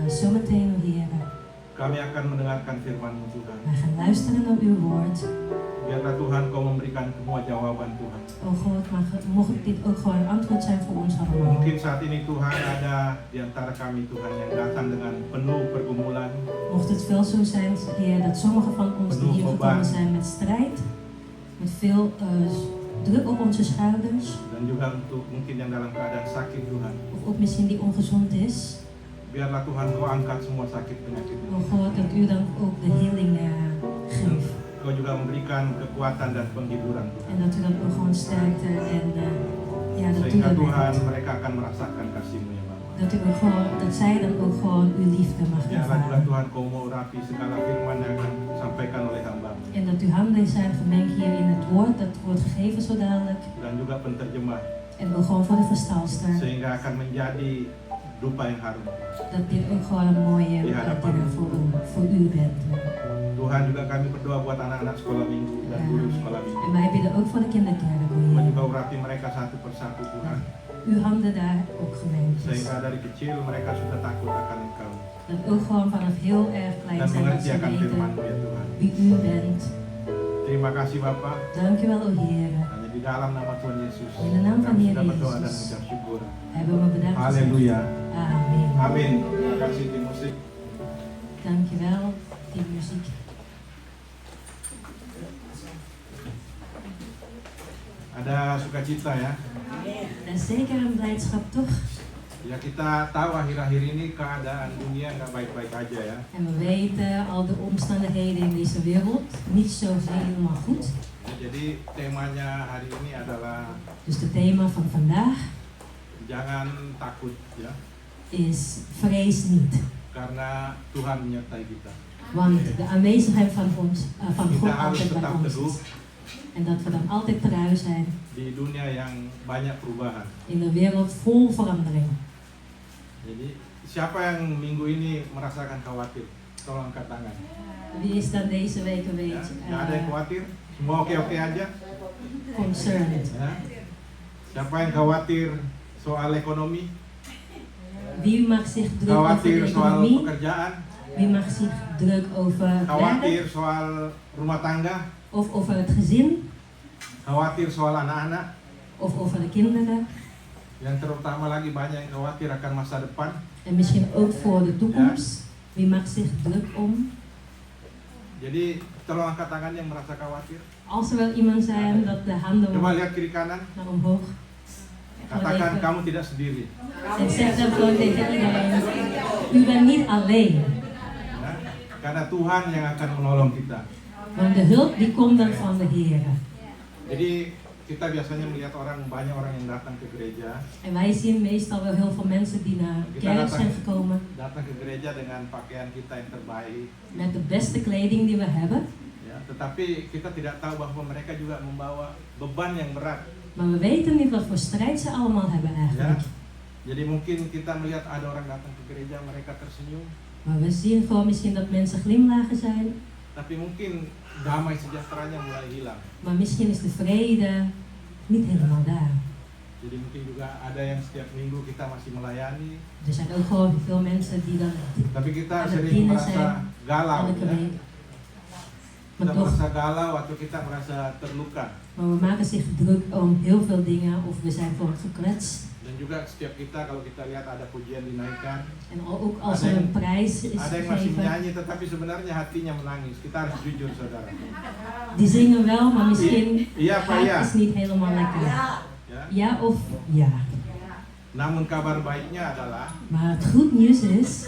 Speaker 1: Zometeen, o Heer,
Speaker 4: kami akan mendengarkan firman-Mu Tuhan.
Speaker 1: wij gaan luisteren naar uw woord.
Speaker 4: Biarlah Tuhan Kau memberikan semua jawaban Tuhan.
Speaker 1: Oh God, mocht dit ook gewoon een antwoord zijn voor ons allemaal.
Speaker 4: Mungkin saat ini Tuhan ada di antara kami Tuhan yang datang dengan penuh pergumulan,
Speaker 1: Mocht het wel zo zijn, Heer, dat sommigen van ons die hier gekomen zijn met strijd, met veel druk op onze schouders,
Speaker 4: dan juga untuk mungkin yang dalam keadaan sakit Tuhan.
Speaker 1: of ook misschien die ongezond is.
Speaker 4: Biarlah Tuhan Kau angkat semua sakit penyakit
Speaker 1: Oh
Speaker 4: itu.
Speaker 1: God, dat u dan ook de heling geeft.
Speaker 4: Kau juga memberikan kekuatan dan penghiburan
Speaker 1: En
Speaker 4: Tuhan.
Speaker 1: dat u dan ook gewoon sterkte en ja, dat u
Speaker 4: Sehingga
Speaker 1: dat
Speaker 4: Tuhan
Speaker 1: bent.
Speaker 4: mereka akan merasakan kasih-Mu ya Bapa.
Speaker 1: Dat u ook gewoon, dat zij dan ook gewoon uw liefde mag
Speaker 4: Biarlah juga
Speaker 1: ervaren.
Speaker 4: Tuhan Kau mengurapi segala firman yang akan disampaikan oleh hamba-Mu.
Speaker 1: En dat uw handen zijn gemengd hier in het woord, dat wordt gegeven zo dadelijk.
Speaker 4: Dan juga penterjemah.
Speaker 1: En ook gewoon voor de verstalster.
Speaker 4: Sehingga akan menjadi dupa yang harum.
Speaker 1: Dat dit ook gewoon een mooie dingen voor u bent.
Speaker 4: Tuhan juga kami berdoa buat anak-anak sekolah minggu dan guru sekolah minggu.
Speaker 1: En wij bidden ook voor de kinderkerk, o
Speaker 4: Tuhan
Speaker 1: Heer.
Speaker 4: juga urapi mereka satu persatu Tuhan.
Speaker 1: Uw handen daar ook gemengd is.
Speaker 4: Sehingga dari kecil mereka sudah takut akan Engkau.
Speaker 1: Dat ook gewoon vanaf heel erg klein
Speaker 4: Dan
Speaker 1: zijn dat
Speaker 4: mengerti
Speaker 1: ze
Speaker 4: akan
Speaker 1: weten
Speaker 4: firman-Mu ya Tuhan.
Speaker 1: wie u bent.
Speaker 4: Terima kasih Bapa.
Speaker 1: Dank u wel, o Heer.
Speaker 4: Hanya di dalam nama Tuhan Yesus.
Speaker 1: In de naam van
Speaker 4: Kami
Speaker 1: Heer
Speaker 4: sudah berdoa dan
Speaker 1: Yesus.
Speaker 4: mengucap syukur.
Speaker 1: Hebben we bedankt.
Speaker 4: Haleluya.
Speaker 1: Amen.
Speaker 4: Amin. Terima kasih tim musik.
Speaker 1: Dank je wel, die muziek.
Speaker 4: Ada sukacita ya.
Speaker 1: Dat is zeker een blijdschap, toch?
Speaker 4: Ya kita tahu akhir-akhir ini keadaan dunia nggak baik-baik aja ya.
Speaker 1: En we weten al de omstandigheden in deze wereld niet zo helemaal goed.
Speaker 4: Jadi temanya hari ini adalah
Speaker 1: Dus het thema van vandaag
Speaker 4: jangan takut ya,
Speaker 1: is vrees niet.
Speaker 4: karena Tuhan menyertai kita.
Speaker 1: Want de aanwezigheid van ons, van
Speaker 4: Kita
Speaker 1: God
Speaker 4: harus
Speaker 1: altijd bij
Speaker 4: tetap
Speaker 1: ons
Speaker 4: teguh
Speaker 1: is. En dat we dan altijd trouw zijn
Speaker 4: di dunia yang banyak perubahan.
Speaker 1: in een wereld vol verandering.
Speaker 4: Jadi siapa yang minggu ini merasakan khawatir? Tolong angkat tangan.
Speaker 1: Wie is dan deze week een
Speaker 4: Ya,
Speaker 1: beetje
Speaker 4: nggak ada yang khawatir? Semua oke-oke aja?
Speaker 1: concerned?
Speaker 4: Ya. Siapa yang khawatir soal ekonomi?
Speaker 1: Wie maakt zich druk over
Speaker 4: khawatir
Speaker 1: de
Speaker 4: soal
Speaker 1: economie?
Speaker 4: pekerjaan,
Speaker 1: Wie maakt zich druk over
Speaker 4: khawatir
Speaker 1: werk
Speaker 4: soal rumah tangga,
Speaker 1: of over het gezin
Speaker 4: khawatir soal anak-anak,
Speaker 1: of over de kinderen?
Speaker 4: yang terutama lagi banyak yang khawatir akan masa depan.
Speaker 1: En misschien ook voor de toekomst. Wie maakt zich druk om?
Speaker 4: Jadi tolong angkat tangan yang merasa khawatir.
Speaker 1: Als er wel iemand zijn dat de handen
Speaker 4: Coba lihat kiri kanan,
Speaker 1: naar omhoog.
Speaker 4: katakan kamu tidak sendiri.
Speaker 1: En zeg dan gewoon tegen iedereen, u bent niet alleen.
Speaker 4: Ya, karena Tuhan yang akan menolong kita.
Speaker 1: Want de hulp die komt dan van de Heer.
Speaker 4: Jadi kita biasanya melihat banyak orang yang datang ke gereja,
Speaker 1: En wij zien meestal wel heel veel mensen die naar kerk zijn gekomen
Speaker 4: datang ke gereja dengan pakaian kita yang terbaik.
Speaker 1: met de beste kleding die we hebben.
Speaker 4: Ya, tetapi kita tidak tahu bahwa mereka juga membawa beban yang berat.
Speaker 1: Maar we weten niet wat voor strijd ze allemaal hebben
Speaker 4: Ya,
Speaker 1: eigenlijk.
Speaker 4: jadi mungkin kita melihat ada orang datang ke gereja, mereka tersenyum,
Speaker 1: Maar we zien gewoon misschien dat mensen glimlachen zijn.
Speaker 4: tapi mungkin damai sejahteranya mulai hilang.
Speaker 1: Maar misschien is de vrede niet helemaal daar.
Speaker 4: Jadi mungkin juga ada yang setiap minggu kita masih melayani,
Speaker 1: Er zijn ook gewoon veel mensen die dan
Speaker 4: tapi kita
Speaker 1: Ada
Speaker 4: sering
Speaker 1: dienen
Speaker 4: merasa
Speaker 1: zijn
Speaker 4: galau.
Speaker 1: elke
Speaker 4: Ya.
Speaker 1: week.
Speaker 4: Kita
Speaker 1: Maar toch,
Speaker 4: merasa galau atau kita merasa terluka.
Speaker 1: maar we maken zich druk om heel veel dingen of we zijn voor gekwetst.
Speaker 4: Dan juga setiap kita kalau kita lihat ada pujian dinaikkan,
Speaker 1: En ook als er een prijs is
Speaker 4: ada yang masih
Speaker 1: gegeven,
Speaker 4: menyanyi tetapi sebenarnya hatinya menangis. Kita harus jujur, saudara.
Speaker 1: die zingen wel, maar misschien
Speaker 4: Iya apa
Speaker 1: het
Speaker 4: ya?
Speaker 1: is niet helemaal lekker.
Speaker 4: Ya.
Speaker 1: Ja of ja.
Speaker 4: Namun kabar baiknya adalah
Speaker 1: Maar het goed nieuws is,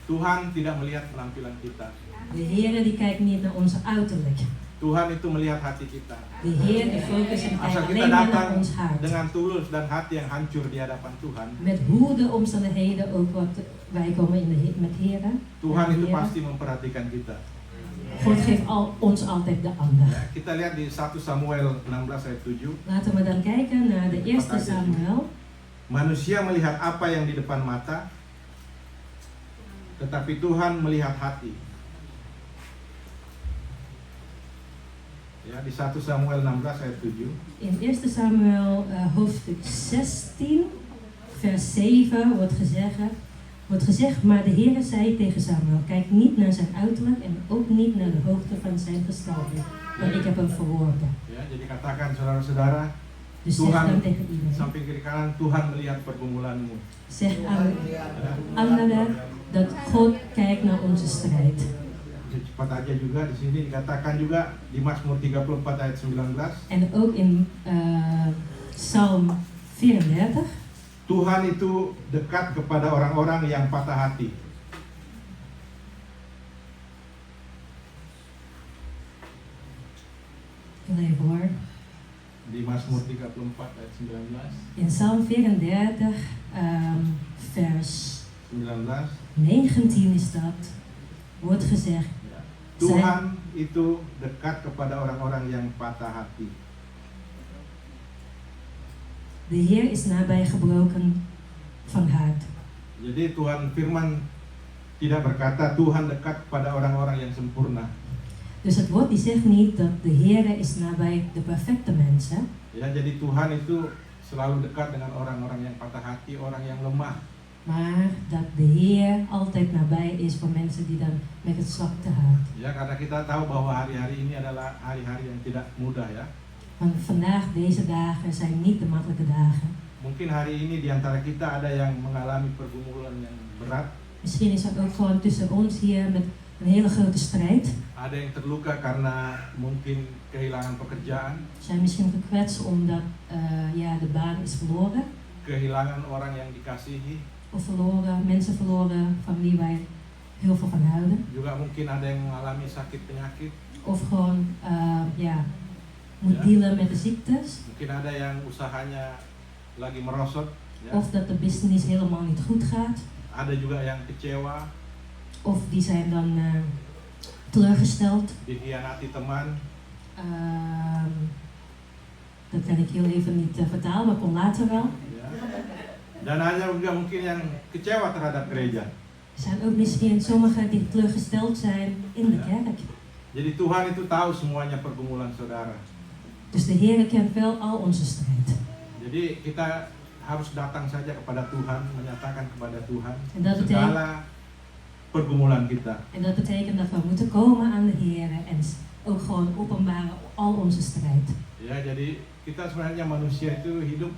Speaker 4: Tuhan tidak melihat penampilan kita.
Speaker 1: de Heer die kijkt niet naar onze uiterlijk.
Speaker 4: Tuhan itu melihat hati kita.
Speaker 1: De Heer die focust en
Speaker 4: Asal
Speaker 1: kijkt
Speaker 4: kita
Speaker 1: alleen maar naar
Speaker 4: datang
Speaker 1: ons hart.
Speaker 4: dengan tulus dan hati yang hancur di hadapan Tuhan,
Speaker 1: Met hoe de omstandigheden ook wat wij komen in de met Heren.
Speaker 4: Tuhan
Speaker 1: met
Speaker 4: itu
Speaker 1: Heren.
Speaker 4: pasti memperhatikan kita.
Speaker 1: God geeft ons altijd de aandacht.
Speaker 4: Ya, kita lihat di 1 Samuel 16 ayat 7.
Speaker 1: Laten we dan kijken naar de eerste Samuel.
Speaker 4: Manusia melihat apa yang di depan mata, tetapi Tuhan melihat hati. Ya, di 1 Samuel 16 ayat 7.
Speaker 1: In 1 Samuel hoofdstuk 16, vers 7 wordt gezegd, maar de Heere zei tegen Samuel, kijk niet naar zijn uiterlijk en ook niet naar de hoogte van zijn gestalte, want ik heb hem verworpen.
Speaker 4: Ya, jadi katakan saudara-saudara,
Speaker 1: Dus zeg
Speaker 4: Tuhan,
Speaker 1: dan tegen iedereen,
Speaker 4: samping kiri kanan, Tuhan melihat pergumulanmu.
Speaker 1: zeg aan anderen dat God kijkt naar onze strijd.
Speaker 4: Cepat aja juga di sini dikatakan juga di Mazmur 34 ayat 19.
Speaker 1: En ook in Psalm 34,
Speaker 4: Tuhan itu dekat kepada orang-orang yang patah hati.
Speaker 1: even hoor.
Speaker 4: Di Mazmur 34 ayat 19.
Speaker 1: In Psalm 34, vers
Speaker 4: 19.
Speaker 1: 19 is dat, wordt gezegd,
Speaker 4: Tuhan itu dekat kepada orang-orang yang patah hati.
Speaker 1: de Heer is nabij gebroken van hart.
Speaker 4: Jadi Tuhan firman tidak berkata Tuhan dekat kepada orang-orang yang sempurna.
Speaker 1: Dus het woord die zegt niet dat de Heer is nabij de perfecte mensen.
Speaker 4: Ya, jadi Tuhan itu selalu dekat dengan orang-orang yang patah hati, orang yang lemah.
Speaker 1: Maar dat de Heer altijd nabij is voor mensen die dan met het zwakte hart.
Speaker 4: Ya, karena kita tahu bahwa hari-hari ini adalah hari-hari yang tidak mudah ya.
Speaker 1: Want vandaag, deze dagen, zijn niet de makkelijke dagen.
Speaker 4: Mungkin hari ini di antara kita ada yang mengalami pergumulan yang berat.
Speaker 1: Misschien is er ook gewoon tussen ons hier met een hele grote strijd.
Speaker 4: Ada yang terluka karena mungkin kehilangan pekerjaan,
Speaker 1: Zijn misschien gekwetst omdat de baan is verloren.
Speaker 4: kehilangan orang yang dikasihi.
Speaker 1: Of verloren, mensen verloren van wie wij heel veel van houden.
Speaker 4: Juga mungkin ada yang mengalami sakit penyakit.
Speaker 1: Of gewoon moet
Speaker 4: Ja.
Speaker 1: dealen met de ziektes.
Speaker 4: Mungkin ada yang usahanya lagi merosot. Ya.
Speaker 1: Of dat de business helemaal niet goed gaat.
Speaker 4: Ada juga yang kecewa,
Speaker 1: Of die zijn dan teleurgesteld.
Speaker 4: dikhianati teman.
Speaker 1: Dat kan ik heel even niet vertalen, maar kom later wel.
Speaker 4: Ya. Dan ada juga mungkin yang kecewa terhadap gereja.
Speaker 1: Er zijn ook misschien sommigen die teleurgesteld zijn in de kerk.
Speaker 4: Jadi Tuhan itu tahu semuanya pergumulan saudara.
Speaker 1: Dus de Heer kent wel al onze strijd.
Speaker 4: Jadi kita harus datang saja kepada Tuhan, menyatakan kepada Tuhan
Speaker 1: En dat betekent,
Speaker 4: segala pergumulan kita.
Speaker 1: en dat betekent dat we moeten komen aan de Heer en ook gewoon openbaren al onze strijd.
Speaker 4: Ya, jadi kita sebenarnya manusia itu hidup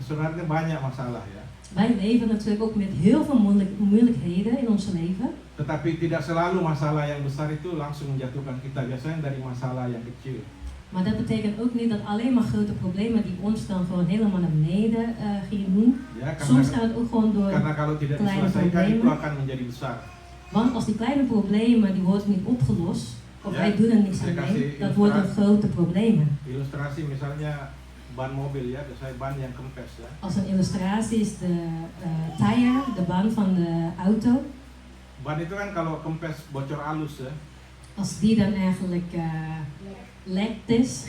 Speaker 4: sebenarnya banyak masalah ya.
Speaker 1: Wij leven natuurlijk ook met heel veel moeilijkheden in ons leven.
Speaker 4: Tetapi tidak selalu masalah yang besar itu langsung menjatuhkan kita. Biasanya dari masalah yang kecil.
Speaker 1: Maar dat betekent ook niet dat alleen maar grote problemen die ons dan gewoon helemaal naar beneden gingen doen.
Speaker 4: Ya,
Speaker 1: Soms gaat het ook gewoon door,
Speaker 4: karena kalau tidak
Speaker 1: kleine
Speaker 4: diselesaikan itu
Speaker 1: problemen.
Speaker 4: akan menjadi besar.
Speaker 1: Want als die kleine problemen die worden niet opgelost, of
Speaker 4: Ja,
Speaker 1: wij doen er niks aan
Speaker 4: saya kasih
Speaker 1: mee, dat worden grote problemen.
Speaker 4: Ilustrasi misalnya ban mobil ya, biasanya ban yang kempes ya.
Speaker 1: Als een illustratie is de tire, de band van de auto.
Speaker 4: Ban itu kan kalau kempes bocor halus ya.
Speaker 1: Als die dan eigenlijk lekt is,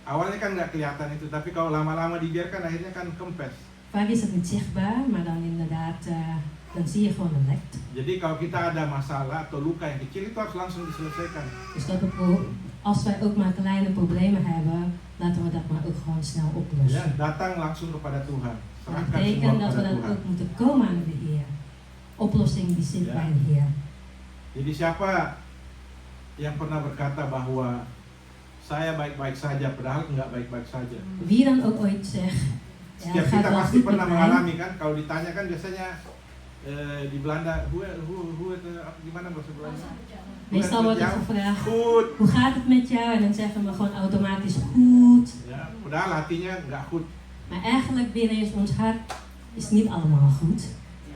Speaker 4: Awalnya kan nggak kelihatan itu, tapi kalau lama-lama dibiarkan akhirnya kan kempes.
Speaker 1: vaak is het niet zichtbaar, maar dan inderdaad, dan zie je gewoon een lekt.
Speaker 4: Jadi kalau kita ada masalah atau luka yang kecil itu harus langsung diselesaikan.
Speaker 1: Dus dat als wij ook maar kleine problemen hebben, laten we dat maar ook gewoon snel
Speaker 4: Ya,
Speaker 1: oplossen.
Speaker 4: datang langsung kepada Tuhan.
Speaker 1: Dat
Speaker 4: Serahkan semua
Speaker 1: betekent dat we
Speaker 4: kepada
Speaker 1: dan
Speaker 4: Tuhan.
Speaker 1: ook moeten komen aan de Heer. Oplossing die zit
Speaker 4: Ja.
Speaker 1: bij de Heer.
Speaker 4: Jadi siapa yang pernah berkata bahwa saya baik-baik saja padahal nggak baik-baik saja.
Speaker 1: Wie dan ook ooit zegt, ja,
Speaker 4: Setiap
Speaker 1: het gaat
Speaker 4: kita
Speaker 1: wel
Speaker 4: pasti
Speaker 1: goed met
Speaker 4: pernah
Speaker 1: mij.
Speaker 4: mengalami kan, kalau ditanya kan biasanya di Belanda, hoe gimana bahasa Belanda?
Speaker 1: Meestal wordt er gevraagd,
Speaker 4: Goed.
Speaker 1: hoe gaat het met jou? En dan zeggen we gewoon automatisch goed.
Speaker 4: Ya, padahal hatinya nggak goed.
Speaker 1: Maar eigenlijk binnen is ons hart is niet allemaal goed.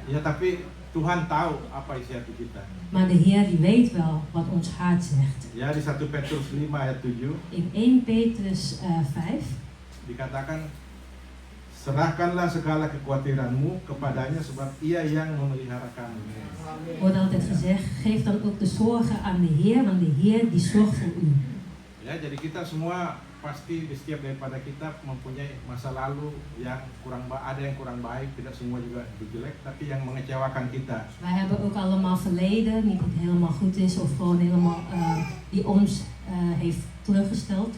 Speaker 4: Ya, tapi Tuhan tahu apa isi hati kita.
Speaker 1: Maar de Heer die weet wel wat ons hart zegt.
Speaker 4: Ya, di 1 Petrus 5 ayat 7
Speaker 1: In 1 Petrus 5
Speaker 4: dikatakan, serahkanlah segala kekhawatiranmu kepadanya sebab ia yang memelihara kamu.
Speaker 1: wordt altijd gezegd, geef dan ook de zorgen aan de Heer, want de Heer die zorgt voor u.
Speaker 4: Ya, jadi kita semua pasti di setiap daripada kita mempunyai masa lalu yang ada yang kurang baik, tidak semua juga jelek, tapi yang mengecewakan kita.
Speaker 1: Wij hebben ook allemaal verleden, niet dat het helemaal goed is of gewoon helemaal die ons heeft teruggesteld.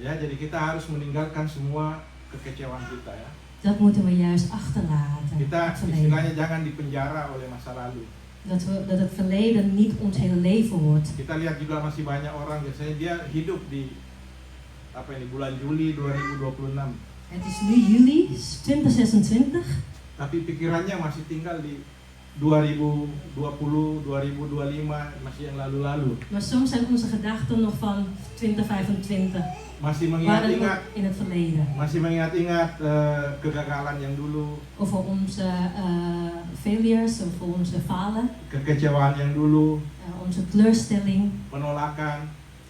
Speaker 4: Ya, jadi kita harus meninggalkan semua kekecewaan kita ya.
Speaker 1: Dat moeten we juist achterlaten.
Speaker 4: Kita
Speaker 1: Het verleden.
Speaker 4: istilahnya jangan dipenjara oleh masa lalu.
Speaker 1: Dat het verleden niet ons hele leven wordt.
Speaker 4: Kita lihat juga masih banyak orang biasanya dia hidup di bulan Juli 2026.
Speaker 1: Het is nu juli 2026,
Speaker 4: Tapi pikirannya masih tinggal di 2020, 2025, masih yang lalu-lalu.
Speaker 1: maar soms zijn onze gedachten nog van 2025.
Speaker 4: Masih
Speaker 1: Waren
Speaker 4: mengingat-ingat,
Speaker 1: nog in het verleden.
Speaker 4: masih mengingat-ingat kegagalan yang dulu,
Speaker 1: Over onze failures, over onze falen,
Speaker 4: kekecewaan yang dulu,
Speaker 1: onze teleurstelling.
Speaker 4: penolakan.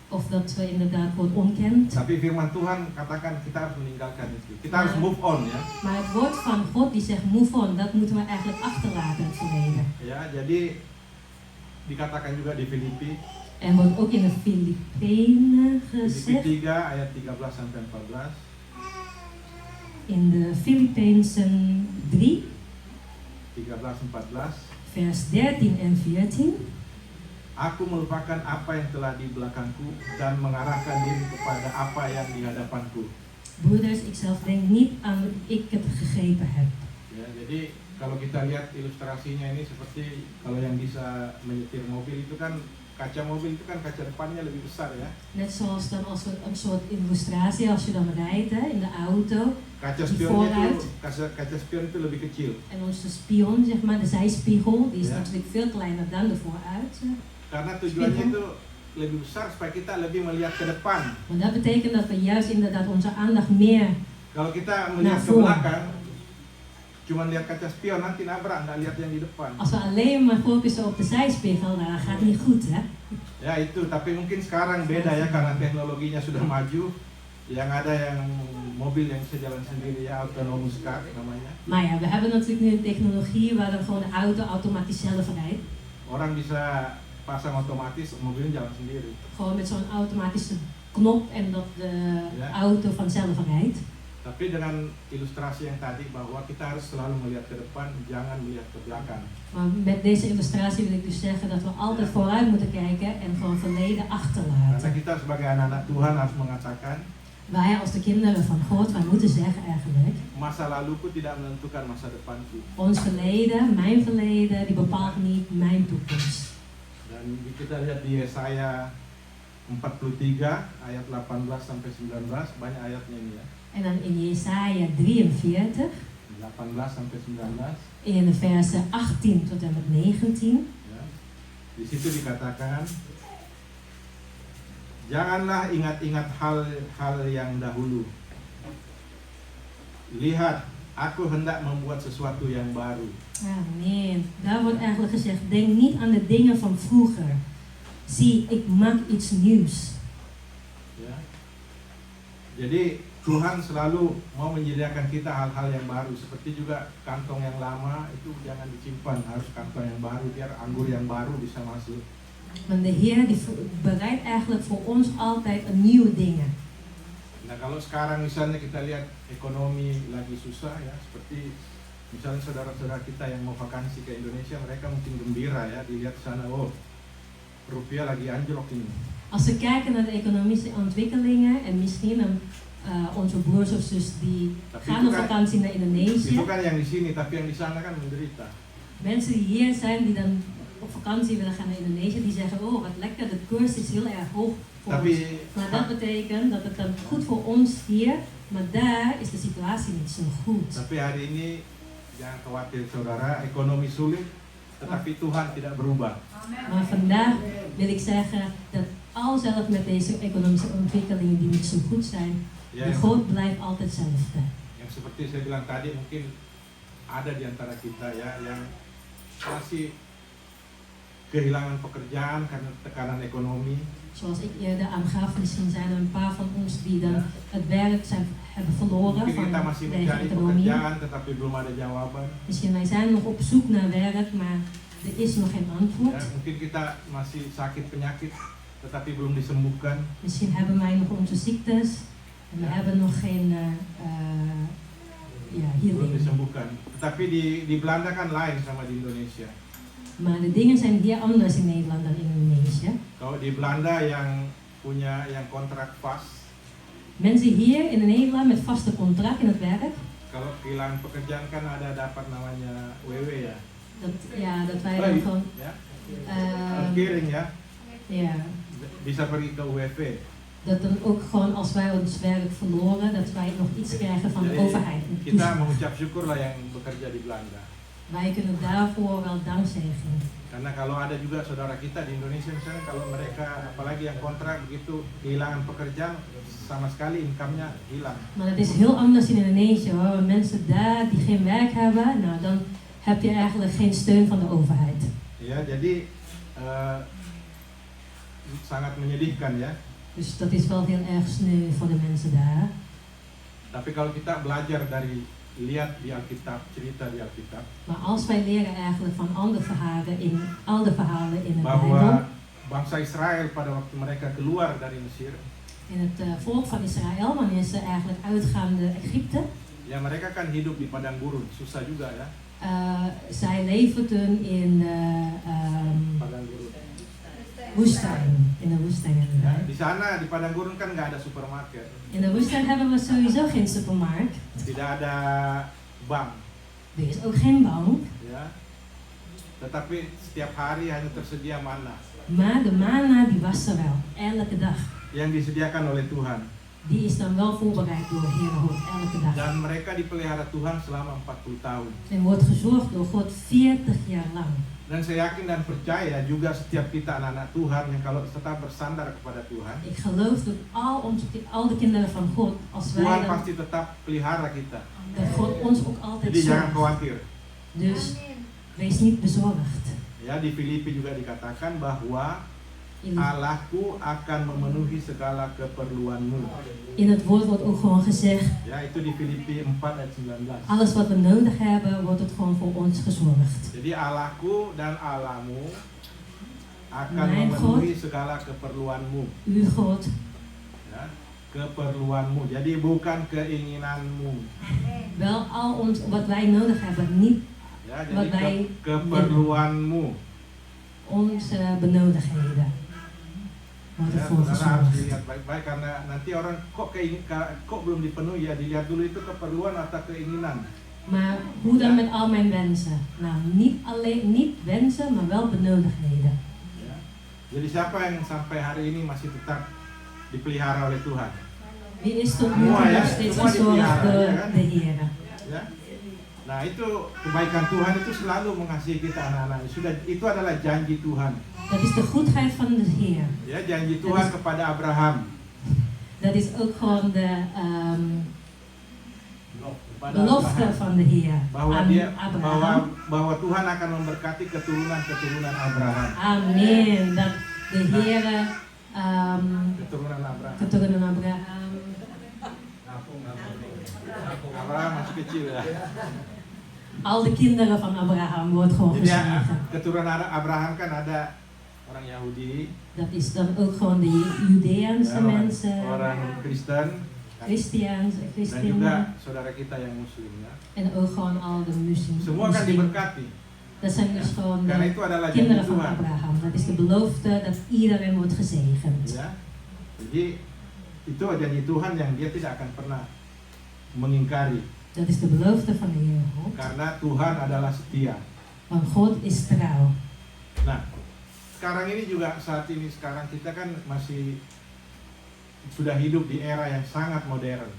Speaker 1: Of dat we inderdaad wordt onkend.
Speaker 4: Tapi firman Tuhan katakan kita harus meninggalkan itu. Kita harus move on ya.
Speaker 1: Maar het woord van God die zegt move on, dat moeten we eigenlijk achterlaten het verleden.
Speaker 4: Ya, jadi dikatakan juga di Filipi
Speaker 1: En wordt ook in de Filipijnen gezegd,
Speaker 4: 3 ayat 13 sampai 14.
Speaker 1: in de Filipijnsen 3,
Speaker 4: 13-14.
Speaker 1: vers 13 en 14.
Speaker 4: Aku melupakan apa yang telah di belakangku dan mengarahkan diri kepada apa yang di hadapanku.
Speaker 1: Broeders, ik zelf denk niet aan wat ik het gegrepen heb.
Speaker 4: Ya, jadi kalau kita lihat ilustrasinya ini seperti kalau yang bisa menyetir mobil itu kan kaca mobil itu kan kaca depannya lebih besar ya.
Speaker 1: Net zoals dan als we een soort illustratie, als je dan rijdt hè, in de auto.
Speaker 4: Kaca
Speaker 1: Die
Speaker 4: spionnya
Speaker 1: vooruit.
Speaker 4: itu kaca spion itu lebih kecil.
Speaker 1: En onze spion, zeg maar, de zijspiegel, die is
Speaker 4: Ja.
Speaker 1: natuurlijk veel kleiner dan de vooruit.
Speaker 4: Karena tujuannya itu lebih besar supaya kita lebih melihat ke depan.
Speaker 1: Want dat betekent dat we juist inderdaad onze aandacht meer.
Speaker 4: Kalau kita melihat ke
Speaker 1: voor.
Speaker 4: belakang, cuma lihat kaca spion nanti nabrak, nggak lihat yang di depan.
Speaker 1: Als we alleen maar focussen op de zijspiegel, dan gaat het niet goed, hè?
Speaker 4: Ya itu, tapi mungkin sekarang beda ya karena teknologinya sudah maju. Yang ada yang mobil yang bisa jalan sendiri ya, autonomous car namanya.
Speaker 1: Maar ja, we hebben natuurlijk nu een technologie waar dan gewoon de auto automatisch zelf rijdt.
Speaker 4: Orang bisa pasang otomatis, mobilnya jalan sendiri.
Speaker 1: Gewoon met zo'n automatische knop en dat de
Speaker 4: Ja.
Speaker 1: auto vanzelf rijdt.
Speaker 4: Tapi dengan ilustrasi yang tadi bahwa kita harus selalu melihat ke depan, jangan melihat ke belakang.
Speaker 1: Maar met deze illustratie wil ik dus zeggen dat we altijd vooruit moeten kijken en gewoon verleden
Speaker 4: Karena
Speaker 1: achterlaten.
Speaker 4: kita sebagai anak-anak Tuhan harus mengatakan,
Speaker 1: Wij als de kinderen van God, wij moeten zeggen eigenlijk,
Speaker 4: masa laluku tidak menentukan masa depanku.
Speaker 1: ons verleden, mijn verleden, die bepaalt niet mijn toekomst.
Speaker 4: Dan kita lihat di Yesaya 43 ayat 18 sampai 19, banyak ayatnya ini ya.
Speaker 1: En dan in Jesaja 43,
Speaker 4: 18 sampai 19.
Speaker 1: in de versen 18 tot en met 19.
Speaker 4: Ya. Di situ dikatakan, janganlah ingat-ingat hal-hal yang dahulu. Lihat, aku hendak membuat sesuatu yang baru.
Speaker 1: Amen. Daar wordt eigenlijk gezegd, denk niet aan de dingen van vroeger. Zie, ik maak iets nieuws.
Speaker 4: Ya. Jadi Tuhan selalu mau menyediakan kita hal-hal yang baru. Seperti juga kantong yang lama itu jangan disimpan, harus kantong yang baru biar anggur yang baru bisa masuk.
Speaker 1: Want de Heer die bereidt eigenlijk voor ons altijd een nieuwe dingen.
Speaker 4: Nah kalau sekarang misalnya kita lihat ekonomi lagi susah ya, seperti misalnya saudara-saudara kita yang mau vakansi ke Indonesia, mereka mungkin gembira ya, dilihat sana, oh rupiah lagi anjlok ini.
Speaker 1: Als we kijken naar de economische ontwikkelingen en misschien onze broers of zus die
Speaker 4: Tapi
Speaker 1: gaan
Speaker 4: itu
Speaker 1: op
Speaker 4: kan-
Speaker 1: vakantie naar Indonesië.
Speaker 4: Itu kan yang di sini, tapi yang di sana kan menderita.
Speaker 1: Mensen die hier zijn, die dan op vakantie willen gaan naar Indonesië, die zeggen, oh wat lekker, de koers is heel erg hoog voor ons.
Speaker 4: Tapi
Speaker 1: Maar dat betekent dat het dan goed voor ons hier, maar daar is de situatie niet zo goed.
Speaker 4: Tapi hari ini jangan khawatir saudara, ekonomi sulit, tetapi Tuhan tidak berubah.
Speaker 1: Maar vandaag wil ik zeggen dat al zelf met deze economische ontwikkelingen die niet zo goed zijn,
Speaker 4: Ya,
Speaker 1: de God blijft altijd hetzelfde.
Speaker 4: yang seperti saya bilang tadi, mungkin ada di antara kita ya yang masih kehilangan pekerjaan karena tekanan ekonomi.
Speaker 1: Zoals ik eerder aangaf, misschien zijn er een paar van ons die dan het werk hebben verloren
Speaker 4: Mungkin kita
Speaker 1: van
Speaker 4: masih
Speaker 1: deze
Speaker 4: mencari
Speaker 1: economie.
Speaker 4: pekerjaan tetapi belum ada jawaban.
Speaker 1: Misschien wij zijn nog op zoek naar werk, maar er is nog geen
Speaker 4: Ya,
Speaker 1: antwoord.
Speaker 4: mungkin kita masih sakit penyakit tetapi belum disembuhkan.
Speaker 1: Misschien hebben wij nog onze ziektes en we hebben nog geen
Speaker 4: Belum
Speaker 1: healing.
Speaker 4: disembuhkan. Tetapi di Belanda kan lain sama di Indonesia.
Speaker 1: Maar de dingen zijn hier anders in Nederland dan in Indonesië.
Speaker 4: Kalau di Belanda yang punya yang kontrak vast,
Speaker 1: Mensen hier in Nederland met vaste contract in het werk,
Speaker 4: kalau kehilangan pekerjaan kan ada dapat namanya WW ya.
Speaker 1: dat wij dan gewoon
Speaker 4: Ya.
Speaker 1: ehm,
Speaker 4: Kering ya.
Speaker 1: ja,
Speaker 4: Bisa pergi ke UWV.
Speaker 1: dat dan ook gewoon als wij ons werk verloren, dat wij nog iets krijgen van de
Speaker 4: Jadi,
Speaker 1: overheid.
Speaker 4: kita mengucap syukur lah yang bekerja di Belanda.
Speaker 1: Wij kunnen daarvoor wel dankzij geven.
Speaker 4: Karena kalau ada juga saudara kita di Indonesia misalnya, kalau mereka apalagi yang kontrak begitu kehilangan pekerjaan, sama sekali income-nya hilang.
Speaker 1: Maar het is heel anders in Indonesië hoor. Mensen daar die geen werk hebben, nou dan heb je eigenlijk geen steun van de overheid.
Speaker 4: Ya, jadi sangat menyedihkan ya.
Speaker 1: Dus dat is wel heel erg sneu voor de mensen daar.
Speaker 4: Tapi kalau kita belajar dari lihat di Alkitab, cerita di Alkitab,
Speaker 1: Maar als wij leren eigenlijk van al de verhalen in de Bijbel,
Speaker 4: bahwa bangsa Israel pada waktu mereka keluar dari Mesir,
Speaker 1: in het volk van Israël, wanneer ze eigenlijk uitgaan de Egypte,
Speaker 4: ya mereka kan hidup di padang gurun, susah juga ya,
Speaker 1: zij leefden in
Speaker 4: padang gurun.
Speaker 1: woestijn. In de woestijn
Speaker 4: Ya,
Speaker 1: inderdaad.
Speaker 4: di sana di padang gurun kan nggak ada supermarket,
Speaker 1: In de woestijn hebben we sowieso geen supermarkt.
Speaker 4: tidak ada bank,
Speaker 1: Er is ook geen bank.
Speaker 4: ya. Tetapi setiap hari hanya tersedia mana
Speaker 1: Maar de mana die was er wel, elke dag.
Speaker 4: yang disediakan oleh Tuhan.
Speaker 1: Die is dan wel voorbereid door Heere God, elke dag.
Speaker 4: Dan mereka dipelihara Tuhan selama 40 tahun.
Speaker 1: En wordt gezorgd door God 40 jaar lang.
Speaker 4: Dan saya yakin dan percaya juga setiap kita anak-anak Tuhan yang kalau tetap bersandar kepada Tuhan,
Speaker 1: Ik geloof dat al de kinderen van God, als wij
Speaker 4: Tuhan
Speaker 1: dan,
Speaker 4: pasti tetap pelihara kita.
Speaker 1: dat God ons ook altijd
Speaker 4: Jadi jangan
Speaker 1: zorgt.
Speaker 4: khawatir.
Speaker 1: Dus wees niet bezorgd.
Speaker 4: Ya, di Filipi juga dikatakan bahwa
Speaker 1: In,
Speaker 4: Allahku akan memenuhi segala keperluanmu.
Speaker 1: in het woord wordt ook gewoon gezegd,
Speaker 4: Ya, itu di Filipi 4 ayat 19.
Speaker 1: alles wat we nodig hebben, wordt het gewoon voor ons gezorgd.
Speaker 4: Jadi Allahku dan Allahmu akan
Speaker 1: Mijn
Speaker 4: memenuhi segala keperluanmu.
Speaker 1: Uw God,
Speaker 4: Ya, keperluanmu. Jadi bukan keinginanmu.
Speaker 1: wel al ons, wat wij nodig hebben, niet
Speaker 4: Ya,
Speaker 1: Wat
Speaker 4: jadi
Speaker 1: wij
Speaker 4: keperluanmu.
Speaker 1: onze benodigdheden. wordt
Speaker 4: Ya,
Speaker 1: ervoor
Speaker 4: saudara harus
Speaker 1: gezorgd.
Speaker 4: dilihat baik-baik karena nanti orang kok belum dipenuhi ya, dilihat dulu itu keperluan atau keinginan.
Speaker 1: Maar hoe dan met al mijn wensen? Nou, niet wensen, maar wel benodigdheden.
Speaker 4: Ya. Jadi siapa yang sampai hari ini masih tetap dipelihara oleh Tuhan?
Speaker 1: Wie is tot nu toe
Speaker 4: Semua ya,
Speaker 1: nog steeds
Speaker 4: semua
Speaker 1: verzorgd
Speaker 4: dipelihara,
Speaker 1: door
Speaker 4: ya kan?
Speaker 1: de Heer?
Speaker 4: Ya. Nah, itu kebaikan Tuhan itu selalu mengasihi kita anak-anak. Itu adalah janji Tuhan.
Speaker 1: Dat is de goedheid van de Heer.
Speaker 4: Ya, janji Tuhan kepada Abraham.
Speaker 1: Dat is ook gewoon de
Speaker 4: Kepada
Speaker 1: belofte
Speaker 4: Abraham.
Speaker 1: van de Heer
Speaker 4: Bahwa
Speaker 1: aan
Speaker 4: dia
Speaker 1: Abraham.
Speaker 4: bahwa Tuhan akan memberkati keturunan Abraham.
Speaker 1: Amen. Dat de Heer
Speaker 4: Keturunan Abraham.
Speaker 1: keturunan Abraham.
Speaker 4: Abraham masih kecil ya.
Speaker 1: Al de kinderen van Abraham wordt gewoon
Speaker 4: Jadi ya,
Speaker 1: gezegend.
Speaker 4: keturunan Abraham kan ada orang Yahudi,
Speaker 1: Dat is dan ook gewoon de Judeaanse
Speaker 4: ya,
Speaker 1: mensen,
Speaker 4: orang Kristen,
Speaker 1: Christiaans,
Speaker 4: dan juga
Speaker 1: Christenen
Speaker 4: saudara kita yang Muslim ya.
Speaker 1: en ook gewoon al de
Speaker 4: Semua kan
Speaker 1: moslim.
Speaker 4: diberkati.
Speaker 1: Dat zijn dus gewoon
Speaker 4: Karena
Speaker 1: de
Speaker 4: itu adalah janji
Speaker 1: kinderen van
Speaker 4: Tuhan.
Speaker 1: Abraham. Dat is de belofte dat iedereen wordt gezegend.
Speaker 4: Ya. Jadi itu janji Tuhan yang dia tidak akan pernah mengingkari
Speaker 1: Dat is de belofte van de Heer God.
Speaker 4: karena Tuhan adalah setia.
Speaker 1: Want God is trouw.
Speaker 4: Nah, sekarang ini juga sekarang kita kan masih sudah hidup di era yang sangat modern.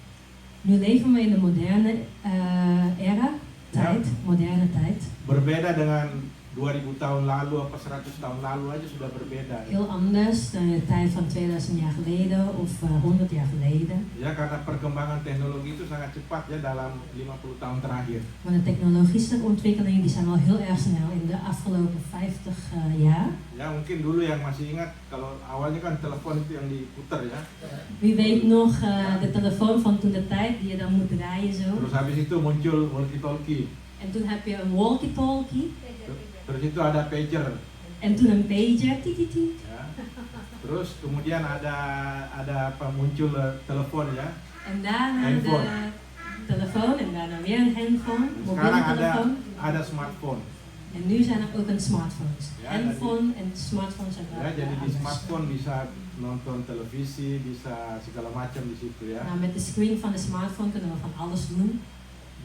Speaker 1: Nu leven we in de moderne era, tijd, moderne tijd.
Speaker 4: Berbeda dengan 2000 tahun lalu apa 100 tahun lalu aja sudah berbeda.
Speaker 1: Heel anders dan de tijd van 2000 jaar geleden of 100 jaar geleden.
Speaker 4: Ya, karena perkembangan teknologi itu sangat cepat ya dalam 50 tahun terakhir.
Speaker 1: Maar de technologische ontwikkelingen die zijn al heel erg snel in de afgelopen 50 jaar.
Speaker 4: Ya, mungkin dulu yang masih ingat kalau awalnya kan telepon itu yang diputar ya.
Speaker 1: Wie weet nog de telefoon van toen de tijd die je dan moet draaien zo.
Speaker 4: Terus habis itu muncul walkie-talkie.
Speaker 1: En toen heb je een walkie-talkie.
Speaker 4: Terus itu ada pager.
Speaker 1: En toen een pager. Tiet, tiet, tiet.
Speaker 4: Ya. Terus kemudian ada muncul telepon ya.
Speaker 1: En daarna
Speaker 4: Handphone.
Speaker 1: de telefoon en daarna weer een handphone, mobiele
Speaker 4: Sekarang
Speaker 1: telefoon.
Speaker 4: ada smartphone.
Speaker 1: En nu zijn er ook een smartphones.
Speaker 4: Ja,
Speaker 1: Handphone en smartphone zijn
Speaker 4: Ya,
Speaker 1: wel
Speaker 4: jadi di
Speaker 1: anders.
Speaker 4: smartphone bisa nonton televisi, bisa segala macam di situ ya.
Speaker 1: Nou, met de screen van de smartphone kunnen we van alles doen.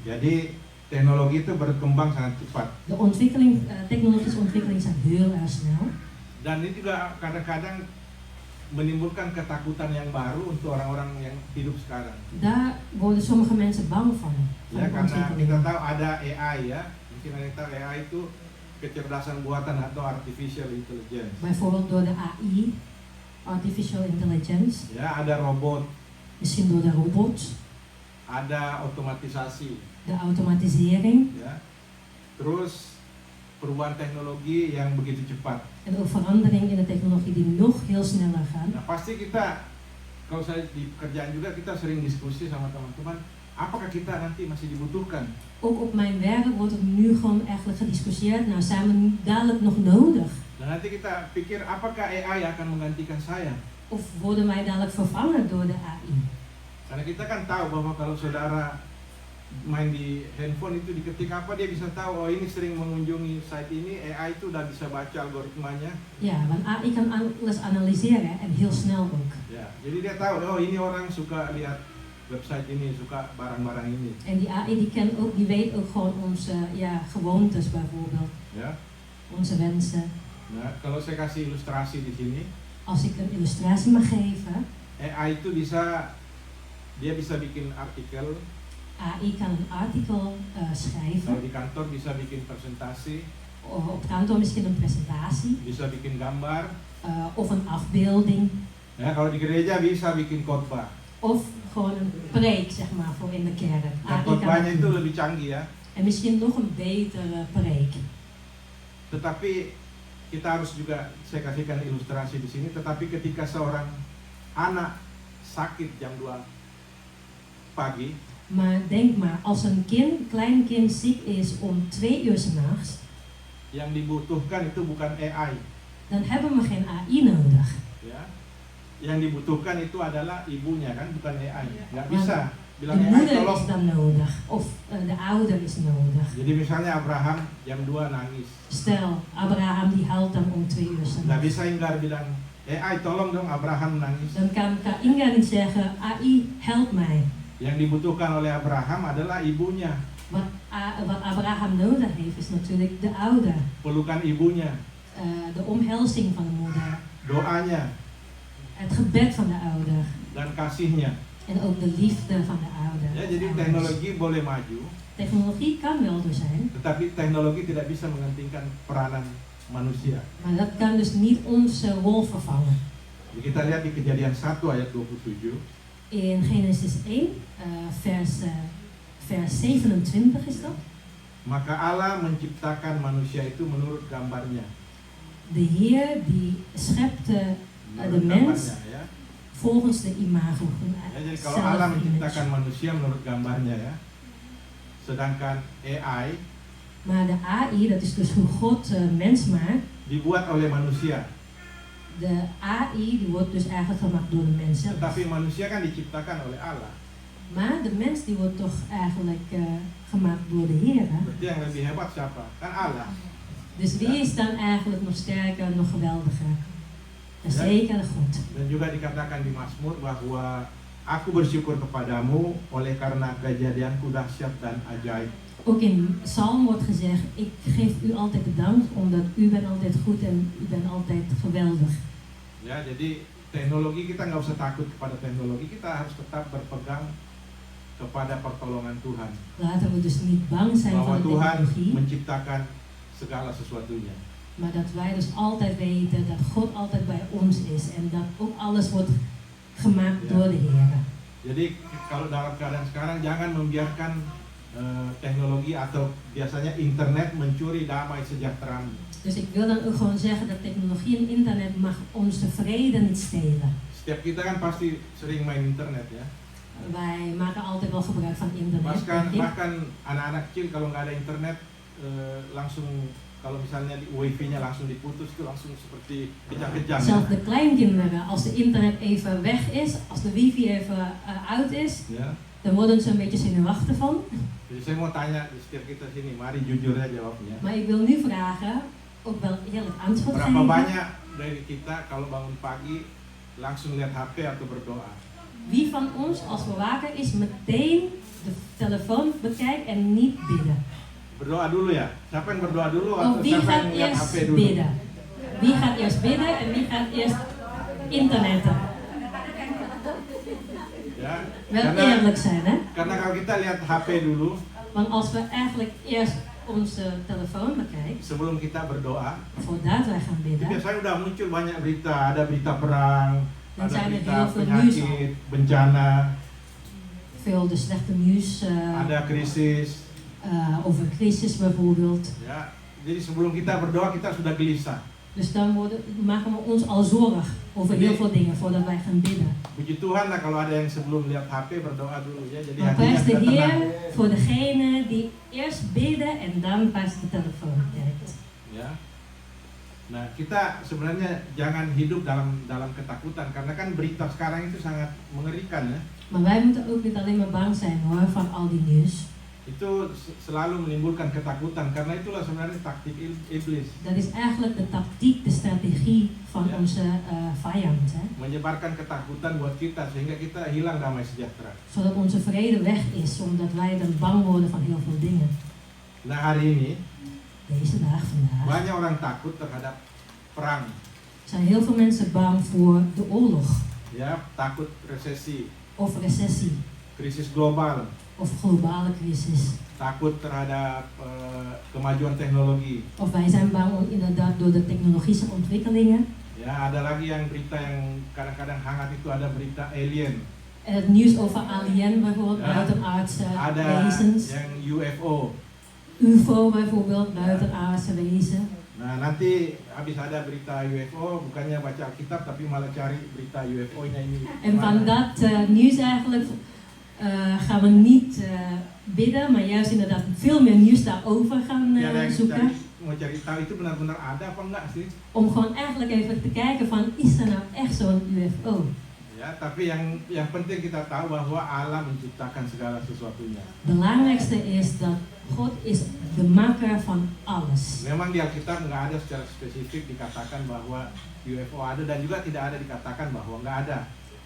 Speaker 4: Jadi teknologi itu berkembang sangat cepat.
Speaker 1: De technologische ontwikkelingen zijn heel erg snel.
Speaker 4: Dan ini juga kadang-kadang menimbulkan ketakutan yang baru untuk orang-orang yang hidup sekarang.
Speaker 1: Daar worden sommige mensen bang van
Speaker 4: Ya,
Speaker 1: de
Speaker 4: karena kita
Speaker 1: ontwikkelingen.
Speaker 4: tahu ada AI ya. Mungkin ada yang tahu AI itu kecerdasan buatan atau artificial intelligence.
Speaker 1: Bijvoorbeeld door de AI, artificial intelligence,
Speaker 4: Ya, ada robot,
Speaker 1: misschien door de robots,
Speaker 4: ada otomatisasi,
Speaker 1: de automatisering
Speaker 4: ya. Terus perubahan teknologi yang begitu cepat.
Speaker 1: en ook verandering in de technologie die nog heel sneller gaan.
Speaker 4: Nah, pasti kita kalau saya di kerjaan juga kita sering diskusi sama teman-teman, apakah kita nanti masih dibutuhkan?
Speaker 1: Ook op mijn werk wordt er nu gewoon eigenlijk gediscussieerd, nou zijn we dadelijk nog nodig?
Speaker 4: Dan nanti kita pikir apakah AI akan menggantikan saya?
Speaker 1: Of worden wij dadelijk vervangen door de AI?
Speaker 4: Karena kita kan tahu bahwa kalau saudara main di handphone itu diketik apa dia bisa tahu, oh ini sering mengunjungi site ini, AI itu udah bisa baca algoritmanya.
Speaker 1: Ja, want AI kan alles analyseren en heel snel ook.
Speaker 4: Ya, jadi dia tahu, oh ini orang suka lihat website ini, suka barang-barang ini.
Speaker 1: En die AI die weet ook gewoon onze gewoontes bijvoorbeeld,
Speaker 4: Ya.
Speaker 1: onze wensen.
Speaker 4: Nah, kalau saya kasih ilustrasi di sini,
Speaker 1: Als ik een illustratie mag geven,
Speaker 4: AI itu dia bisa bikin artikel,
Speaker 1: AI kan een artikel
Speaker 4: kalau
Speaker 1: schrijven,
Speaker 4: di kantor bisa bikin presentasi,
Speaker 1: op kantoor misschien een presentatie,
Speaker 4: bisa bikin gambar,
Speaker 1: of een afbeelding,
Speaker 4: ya kalau di gereja bisa bikin khotbah.
Speaker 1: of gewoon een preek zeg maar voor in de kerk.
Speaker 4: Dan
Speaker 1: AI kan
Speaker 4: khotbahnya
Speaker 1: dat
Speaker 4: itu
Speaker 1: doen.
Speaker 4: lebih canggih ya.
Speaker 1: En misschien nog een betere preek.
Speaker 4: Tetapi kita harus juga, saya kasihkan ilustrasi di sini, tetapi ketika seorang anak sakit jam 2 pagi,
Speaker 1: Maar denk maar, als een klein kind ziek is om 2 uur 's nachts,
Speaker 4: yang dibutuhkan itu bukan AI,
Speaker 1: dan hebben we geen AI nodig.
Speaker 4: ya. Yang dibutuhkan itu adalah ibunya kan, bukan AI. Nggak
Speaker 1: Maar
Speaker 4: bisa
Speaker 1: De
Speaker 4: bilang AI
Speaker 1: moeder
Speaker 4: tolong.
Speaker 1: is dan nodig, of de ouder is nodig.
Speaker 4: Jadi misalnya Abraham jam 2 nangis,
Speaker 1: Stel, Abraham die huilt dan om 2 uur 's
Speaker 4: nggak
Speaker 1: nachts.
Speaker 4: bisa Inggar bilang AI tolong dong Abraham nangis.
Speaker 1: dan kan Kak Inga niet zeggen, AI help mij.
Speaker 4: Yang dibutuhkan oleh Abraham adalah ibunya,
Speaker 1: Wat Abraham nodig heeft is natuurlijk de ouder.
Speaker 4: pelukan ibunya,
Speaker 1: De omhelzing van de moeder.
Speaker 4: doanya,
Speaker 1: Het gebed van de ouder.
Speaker 4: dan kasihnya.
Speaker 1: En ook de liefde van de ouder.
Speaker 4: Ya, jadi
Speaker 1: Ouders.
Speaker 4: teknologi boleh maju,
Speaker 1: Technologie kan wel er zijn,
Speaker 4: tetapi teknologi tidak bisa menggantikan peranan manusia.
Speaker 1: maar dat kan dus niet onze rol vervangen.
Speaker 4: Jadi kita lihat di Kejadian 1 ayat 27.
Speaker 1: In Genesis 1, vers 27 is dat.
Speaker 4: Maka Allah menciptakan manusia itu menurut gambarnya.
Speaker 1: De Heer die schepte
Speaker 4: Menurut
Speaker 1: de mens
Speaker 4: gambarnya, ya.
Speaker 1: volgens de imago.
Speaker 4: Ya, jadi kalau Allah menciptakan manusia menurut gambarnya ya. Sedangkan AI
Speaker 1: Maar de AI, dat is dus hoe God mens maakt.
Speaker 4: dibuat oleh manusia.
Speaker 1: De AI die wordt dus eigenlijk gemaakt door de mens zelf.
Speaker 4: Tetapi manusia kan diciptakan oleh Allah.
Speaker 1: Maar de mens die wordt toch eigenlijk gemaakt door de Heer. Hè?
Speaker 4: Berarti yang lebih hebat siapa? Kan Allah.
Speaker 1: Dus wie is dan eigenlijk nog sterker, nog geweldiger? En
Speaker 4: Ja.
Speaker 1: zeker God.
Speaker 4: Dan juga dikatakan di Mazmur bahwa aku bersyukur kepadamu oleh karena kejadianku dahsyat dan ajaib.
Speaker 1: Ook in Psalm wordt gezegd, ik geef u altijd de dank omdat u bent altijd goed en u bent altijd geweldig.
Speaker 4: Ya, jadi teknologi kita nggak usah takut kepada teknologi, kita harus tetap berpegang kepada pertolongan Tuhan.
Speaker 1: Laten we dus niet bang zijn
Speaker 4: Bahwa
Speaker 1: van de
Speaker 4: Tuhan
Speaker 1: technologie,
Speaker 4: menciptakan segala sesuatunya.
Speaker 1: maar dat wij dus altijd weten dat God altijd bij ons is en dat ook alles wordt gemaakt
Speaker 4: Ja.
Speaker 1: door de Heer.
Speaker 4: Jadi kalau dalam keadaan sekarang jangan membiarkan teknologi atau biasanya internet mencuri damai sejahteramu.
Speaker 1: Dus ik wil dan ook gewoon zeggen dat technologie en internet mag onze vrede niet stelen.
Speaker 4: Setiap kita kan pasti sering main internet ya.
Speaker 1: Wij maken altijd wel gebruik van internet.
Speaker 4: Bahkan
Speaker 1: denk ik.
Speaker 4: bahkan anak-anak kecil kalau nggak ada internet langsung kalau misalnya wifi-nya langsung diputus itu langsung seperti kejang-kejang.
Speaker 1: Zelfs de kleinkinderen, als de internet even weg is, als de wifi even uit is,
Speaker 4: Ya.
Speaker 1: dan worden ze een beetje zenuwachtig van.
Speaker 4: Jadi saya mau tanya di setiap kita sini, mari jujur ya jawabnya.
Speaker 1: Maar ik wil nu vragen, ook wel eerlijk antwoord
Speaker 4: Berapa
Speaker 1: geven.
Speaker 4: banyak dari kita kalau bangun pagi langsung lihat HP atau berdoa?
Speaker 1: Wie van ons, als we waken, is meteen de telefoon bekijkt en niet bidden?
Speaker 4: Berdoa dulu ya. Siapa yang berdoa dulu
Speaker 1: Of
Speaker 4: atau
Speaker 1: wie
Speaker 4: siapa
Speaker 1: gaat
Speaker 4: yang lihat
Speaker 1: eerst
Speaker 4: HP dulu?
Speaker 1: bidden? Wie gaat eerst bidden en wie gaat eerst internetten?
Speaker 4: Ya.
Speaker 1: Wel
Speaker 4: Karena,
Speaker 1: eerlijk zijn, hè?
Speaker 4: karena kalau kita lihat HP dulu
Speaker 1: Want als we eigenlijk eerst onze telefoon bekijken,
Speaker 4: sebelum kita berdoa,
Speaker 1: voordat wij gaan
Speaker 4: itu
Speaker 1: bidden,
Speaker 4: biasanya udah muncul banyak berita, ada berita perang,
Speaker 1: Dan
Speaker 4: ada
Speaker 1: zijn er
Speaker 4: berita
Speaker 1: heel veel nieuws
Speaker 4: penyakit, bencana,
Speaker 1: veel de slechte nieuws
Speaker 4: ada krisis.
Speaker 1: over crisis bijvoorbeeld.
Speaker 4: Ya, jadi sebelum kita berdoa kita sudah gelisah.
Speaker 1: Dus dan maken we ons al zorg over heel veel dingen voordat wij gaan bidden.
Speaker 4: Puji Tuhan lah kalau ada yang sebelum lihat HP berdoa dulu ya. Jadi
Speaker 1: Maar
Speaker 4: hatinya
Speaker 1: prijs de
Speaker 4: sudah tenang.
Speaker 1: Heer voor degene die eerst bidden en dan pas de telefoon kijkt.
Speaker 4: Ya. Nah, kita sebenarnya jangan hidup dalam ketakutan karena kan berita sekarang itu sangat mengerikan ya.
Speaker 1: Maar wij moeten ook niet alleen maar bang zijn hoor van al die nieuws.
Speaker 4: Itu selalu menimbulkan ketakutan karena itulah sebenarnya taktik iblis.
Speaker 1: Dat is eigenlijk de tactiek, de strategie van
Speaker 4: Ja.
Speaker 1: onze vijand. Hè?
Speaker 4: Menyebarkan ketakutan buat kita sehingga kita hilang damai sejahtera.
Speaker 1: Zodat onze vrede weg is, omdat wij dan bang worden van heel veel dingen.
Speaker 4: Nah, hari ini
Speaker 1: Deze dag vandaag
Speaker 4: banyak orang takut terhadap perang.
Speaker 1: zijn heel veel mensen bang voor de oorlog
Speaker 4: Ya, takut resesi,
Speaker 1: of recessie
Speaker 4: krisis global,
Speaker 1: of globale crisis.
Speaker 4: takut terhadap kemajuan teknologi.
Speaker 1: Of wij zijn bang inderdaad door de technologische ontwikkelingen.
Speaker 4: Ya, ada lagi yang berita yang kadang-kadang hangat itu ada berita alien.
Speaker 1: En het nieuws over alien bijvoorbeeld,
Speaker 4: Ja.
Speaker 1: buitenaardse
Speaker 4: Ada
Speaker 1: wezens.
Speaker 4: yang UFO.
Speaker 1: UFO bijvoorbeeld, buitenaardse wezen.
Speaker 4: Nah, nanti habis ada berita UFO, bukannya baca Alkitab tapi malah cari berita UFO-nya ini.
Speaker 1: En van
Speaker 4: Mana?
Speaker 1: dat nieuws eigenlijk gaan we niet bidden, maar juist inderdaad veel meer nieuws daarover gaan
Speaker 4: Ya, ada yang
Speaker 1: zoeken.
Speaker 4: mau cari tahu itu benar-benar ada apa enggak sih?
Speaker 1: Om gewoon eigenlijk even te kijken van, is er nou echt zo'n UFO?
Speaker 4: Ya, tapi yang penting kita tahu bahwa Allah menciptakan segala sesuatunya.
Speaker 1: Belangrijkste is dat God is de maker van alles.
Speaker 4: Memang di Alkitab nggak ada secara spesifik dikatakan bahwa UFO ada dan juga tidak ada dikatakan bahwa nggak ada.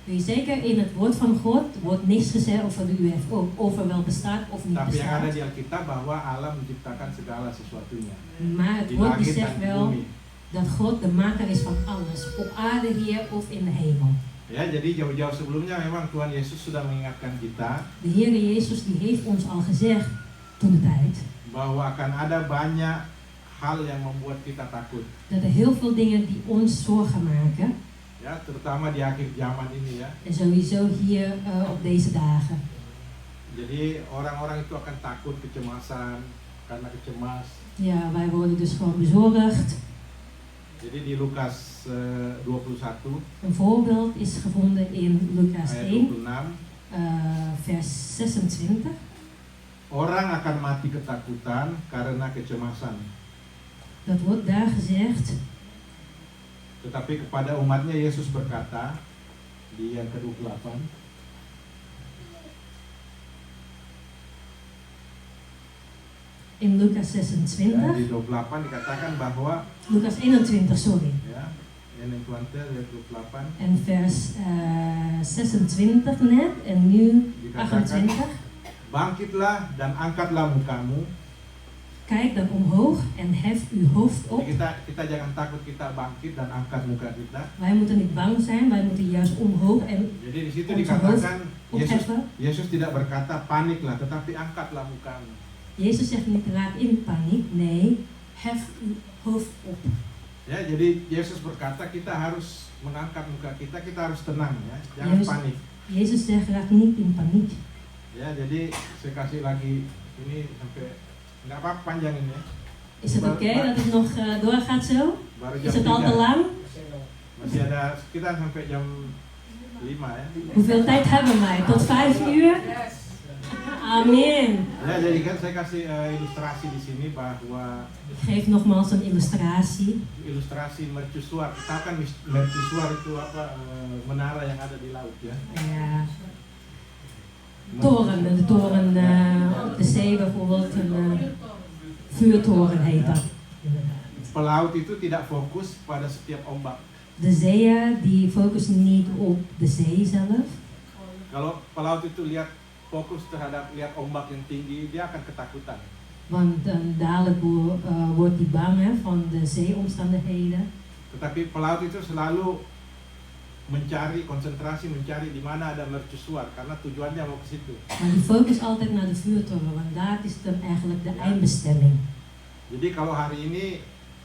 Speaker 1: Nee, zeker in het woord van God wordt niks gezegd over de UFO, over wel bestaat of niet
Speaker 4: Tapi yang ada
Speaker 1: bestaat.
Speaker 4: di Alkitab bahwa Allah menciptakan segala sesuatunya.
Speaker 1: Maar het
Speaker 4: Di
Speaker 1: woord die
Speaker 4: langit
Speaker 1: zegt
Speaker 4: dan di
Speaker 1: wel
Speaker 4: bumi.
Speaker 1: dat God de maker is van alles, op aarde hier of in de hemel.
Speaker 4: Ya, jadi jauh-jauh sebelumnya memang Tuhan Yesus sudah mengingatkan kita
Speaker 1: De Heere Jezus die heeft ons al gezegd toen de tijd
Speaker 4: bahwa akan ada banyak hal yang membuat kita takut.
Speaker 1: dat er heel veel dingen die ons zorgen maken,
Speaker 4: Ya, terutama di akhir zaman ini ya.
Speaker 1: en sowieso hier op deze dagen.
Speaker 4: Jadi orang-orang itu akan takut, kecemasan karena kecemas.
Speaker 1: Ja, wij worden dus gewoon bezorgd.
Speaker 4: Jadi di Lukas 21
Speaker 1: Een voorbeeld is gevonden in Lucas
Speaker 4: ayat
Speaker 1: 1,
Speaker 4: 26,
Speaker 1: vers 26.
Speaker 4: orang akan mati ketakutan karena kecemasan.
Speaker 1: Dat wordt daar gezegd.
Speaker 4: Tetapi kepada umatnya Yesus berkata di yang ke-28,
Speaker 1: In Lucas
Speaker 4: ya,
Speaker 1: 26,
Speaker 4: di 28 dikatakan bahwa
Speaker 1: Lucas 21, sorry.
Speaker 4: ya, yang 20 ayat 28
Speaker 1: En vers 26 net en nu
Speaker 4: dikatakan,
Speaker 1: 28.
Speaker 4: bangkitlah dan angkatlah mukamu.
Speaker 1: Kijk dan omhoog en hef uw hoofd op.
Speaker 4: Jadi kita jangan takut, kita bangkit dan angkat muka kita.
Speaker 1: Wij moeten niet bang zijn, wij moeten juist omhoog en
Speaker 4: Jadi di situ
Speaker 1: Onze
Speaker 4: dikatakan
Speaker 1: opheffen.
Speaker 4: Yesus tidak berkata paniklah, tetapi angkatlah mukamu.
Speaker 1: Jezus zegt niet raak in paniek, nee, hef uw hoofd op.
Speaker 4: Ya, jadi Yesus berkata kita harus mengangkat muka kita, kita harus tenang ya, jangan
Speaker 1: Yesus-
Speaker 4: panik.
Speaker 1: Jezus zegt raak niet in paniek.
Speaker 4: Ya, jadi saya kasih lagi ini sampai nggak apa-apa panjangin ya.
Speaker 1: Is het oké dat het nog doorgaat zo?
Speaker 4: Baru
Speaker 1: Is
Speaker 4: jam
Speaker 1: het al te
Speaker 4: 3.
Speaker 1: lang?
Speaker 4: Masih ada sekitar sampai jam 5 ya.
Speaker 1: Hoeveel tijd hebben wij? Tot 5 uur? Amen.
Speaker 4: Ya, jadi kan saya kasih ilustrasi di sini bahwa
Speaker 1: Ik geef nogmaals een illustratie.
Speaker 4: ilustrasi mercusuar. Tahu kan mercusuar itu apa? Menara yang ada di laut ya.
Speaker 1: Ja, toren, de toren op de zee bijvoorbeeld, een vuurtoren heet dat.
Speaker 4: Pelaut itu tidak fokus pada setiap ombak.
Speaker 1: De zeeën die focussen niet op de zee zelf.
Speaker 4: Kalau pelaut itu fokus terhadap lihat ombak yang tinggi, dia akan ketakutan.
Speaker 1: Want dan dadelijk wordt hij bang hè, van de zeeomstandigheden.
Speaker 4: Tetapi pelaut itu selalu mencari konsentrasi, mencari di mana ada mercusuar karena tujuannya mau ke situ.
Speaker 1: Maar die focust altijd naar de vuurtoren, want daar is dan eigenlijk de eindbestemming.
Speaker 4: Jadi kalau hari ini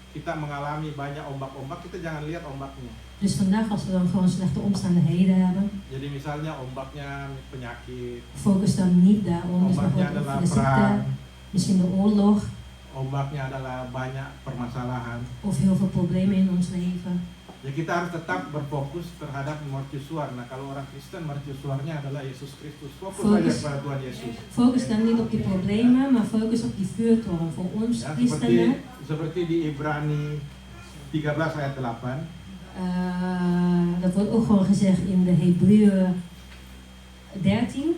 Speaker 4: kita mengalami banyak ombak-ombak, kita jangan lihat ombaknya.
Speaker 1: Dus vandaag als we dan gewoon slechte omstandigheden hebben,
Speaker 4: Jadi misalnya ombaknya penyakit,
Speaker 1: focus dan niet daarom. Dus
Speaker 4: ombaknya
Speaker 1: bijvoorbeeld
Speaker 4: adalah
Speaker 1: over de ziekte,
Speaker 4: perang,
Speaker 1: misschien de oorlog
Speaker 4: ombaknya adalah banyak permasalahan.
Speaker 1: of heel veel problemen in ons leven.
Speaker 4: Ya kita harus tetap berfokus terhadap mercusuar. Nah kalau orang Kristen mercusuarnya adalah Yesus Kristus. Fokus saja
Speaker 1: Fokus.
Speaker 4: pada Tuhan Yesus.
Speaker 1: Focus dan niet op die problemen, maar focus op die vuurtoren. Voor ons
Speaker 4: Ya,
Speaker 1: christenen,
Speaker 4: seperti di Ibrani 13 ayat 8.
Speaker 1: dat wordt ook gewoon gezegd in de Hebreeën 13,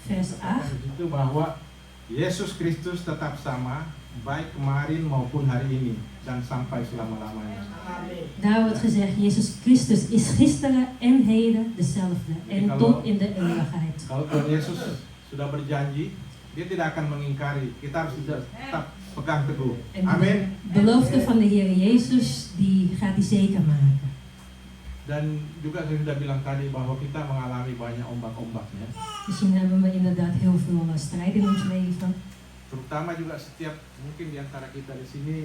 Speaker 1: vers 8.
Speaker 4: Di situ bahwa Yesus Kristus tetap sama baik kemarin maupun hari ini dan sampai selama-lamanya.
Speaker 1: Daar wordt gezegd, Jezus Christus is gisteren en heden dezelfde. En tot in de eeuwigheid.
Speaker 4: Kalau Tuhan Yesus sudah berjanji, dia tidak akan mengingkari. Kita harus tetap pegang teguh.
Speaker 1: En
Speaker 4: Amin.
Speaker 1: de belofte van de Heer Jezus, die gaat hij zeker maken.
Speaker 4: Dan juga saya sudah bilang tadi bahwa kita mengalami banyak ombak-ombaknya.
Speaker 1: Misschien hebben we inderdaad heel veel strijd in ons leven.
Speaker 4: Terutama juga setiap mungkin di antara kita di sini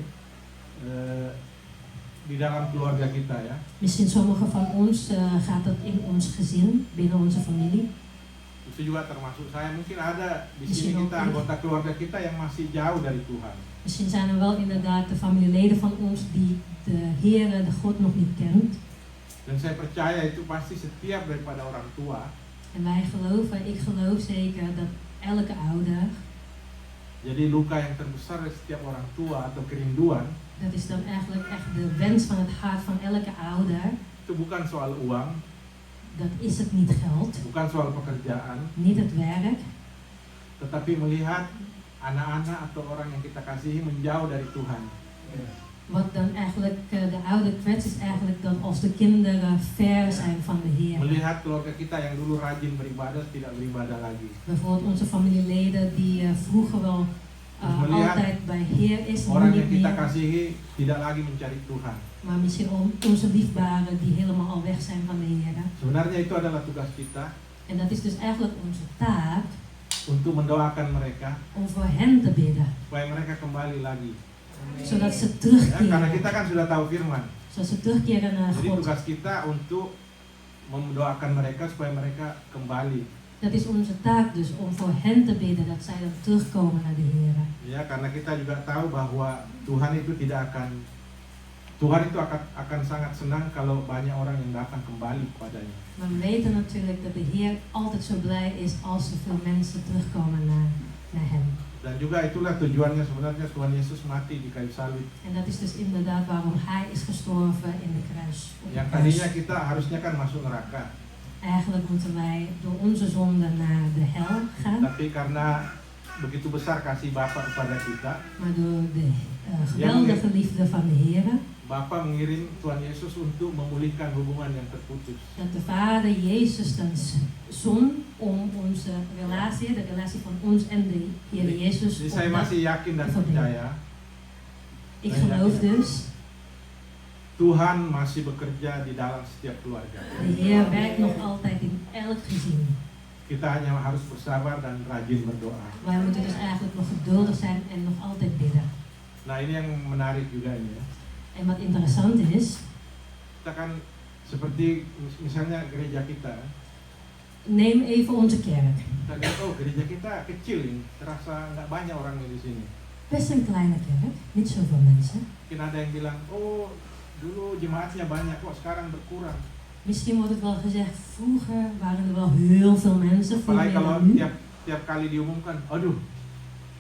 Speaker 4: di dalam keluarga kita ya.
Speaker 1: Misschien sommigen van ons gaat dat in ons gezin, binnen onze familie.
Speaker 4: Itu juga termasuk saya. Mungkin ada di
Speaker 1: Misschien
Speaker 4: sini
Speaker 1: ook
Speaker 4: kita
Speaker 1: ik.
Speaker 4: anggota keluarga kita yang masih jauh dari Tuhan.
Speaker 1: Misschien zijn er wel inderdaad de familieleden van ons die de Heer, de God nog niet kent.
Speaker 4: Dan saya percaya itu pasti setiap daripada orang tua.
Speaker 1: En wij geloven, ik geloof zeker dat elke ouder,
Speaker 4: Jadi luka yang terbesar dari setiap orang tua atau kerinduan
Speaker 1: dat is dan eigenlijk echt de wens van het hart van elke ouder.
Speaker 4: itu bukan soal uang,
Speaker 1: Dat is het niet geld,
Speaker 4: bukan soal pekerjaan,
Speaker 1: niet het werk,
Speaker 4: tetapi melihat anak-anak atau orang yang kita kasihi menjauh dari Tuhan.
Speaker 1: Wat dan eigenlijk de oude kwets is eigenlijk dan als de kinderen ver zijn van de Heer.
Speaker 4: Melihat keluarga kita yang dulu rajin beribadah tidak beribadah lagi.
Speaker 1: Bijvoorbeeld onze familieleden die vroeger wel
Speaker 4: Melihat
Speaker 1: altijd bij Heer is, nu
Speaker 4: orang yang
Speaker 1: niet
Speaker 4: kita
Speaker 1: meer.
Speaker 4: kasihi tidak lagi mencari Tuhan.
Speaker 1: Maar misschien onze liefbaren die helemaal al weg zijn van de Heer.
Speaker 4: Sebenarnya itu adalah tugas kita
Speaker 1: En dat is dus eigenlijk onze taak
Speaker 4: untuk mendoakan mereka
Speaker 1: om voor hen te bidden.
Speaker 4: supaya mereka kembali lagi.
Speaker 1: Zodat ze
Speaker 4: Ya, karena kita
Speaker 1: terugkeren.
Speaker 4: kan sudah tahu firman.
Speaker 1: Zodat ze terugkeren naar
Speaker 4: Jadi
Speaker 1: God.
Speaker 4: tugas kita untuk mendoakan mereka supaya mereka kembali.
Speaker 1: Dat is onze taak dus om voor hen te bidden dat zij dan terugkomen naar de Heer.
Speaker 4: Ya, karena kita juga tahu bahwa Tuhan itu akan sangat senang kalau banyak orang yang datang kembali kepadanya.
Speaker 1: Maar we weten natuurlijk dat de Heer altijd zo blij is als er veel mensen terugkomen naar hem.
Speaker 4: Dan juga itulah tujuannya sebenarnya Tuhan Yesus mati di kayu salib.
Speaker 1: En dat is dus inderdaad waarom hij is gestorven in de kruis. Op de
Speaker 4: Yang
Speaker 1: kruis.
Speaker 4: tadinya kita harusnya kan masuk neraka.
Speaker 1: Eigenlijk moeten wij door onze zonde naar de hel gaan.
Speaker 4: Tapi karena begitu besar kasih Bapa kepada kita,
Speaker 1: Maar door de geweldige liefde van de Heer,
Speaker 4: Bapa mengirim Tuhan Yesus untuk memulihkan hubungan yang terputus.
Speaker 1: dat de Vader Jezus dan zond om onze relatie, de relatie van ons en de Heer Jezus,
Speaker 4: Jadi saya
Speaker 1: op dat-
Speaker 4: masih yakin dan
Speaker 1: Verbinding.
Speaker 4: percaya
Speaker 1: ik geloof dus,
Speaker 4: Tuhan masih bekerja di dalam setiap keluarga.
Speaker 1: de Heer werkt nog altijd in elk gezin.
Speaker 4: Kita hanya harus bersabar dan rajin berdoa.
Speaker 1: Wij moeten dus eigenlijk nog geduldig zijn en nog altijd bidden.
Speaker 4: Nah, ini yang menarik juga ini ya.
Speaker 1: En wat interessant is,
Speaker 4: Kita kan seperti misalnya gereja kita,
Speaker 1: neem even onze kerk.
Speaker 4: kita lihat oh gereja kita kecil ini, terasa nggak banyak orangnya di sini.
Speaker 1: Best een kleine kerk, niet zoveel mensen.
Speaker 4: Mungkin ada yang bilang, oh dulu jemaatnya banyak kok sekarang berkurang.
Speaker 1: Misschien wordt het wel gezegd, vroeger waren er wel heel veel mensen, veel
Speaker 4: Apalagi
Speaker 1: meer
Speaker 4: kalau
Speaker 1: dan nu.
Speaker 4: tiap kali diumumkan, aduh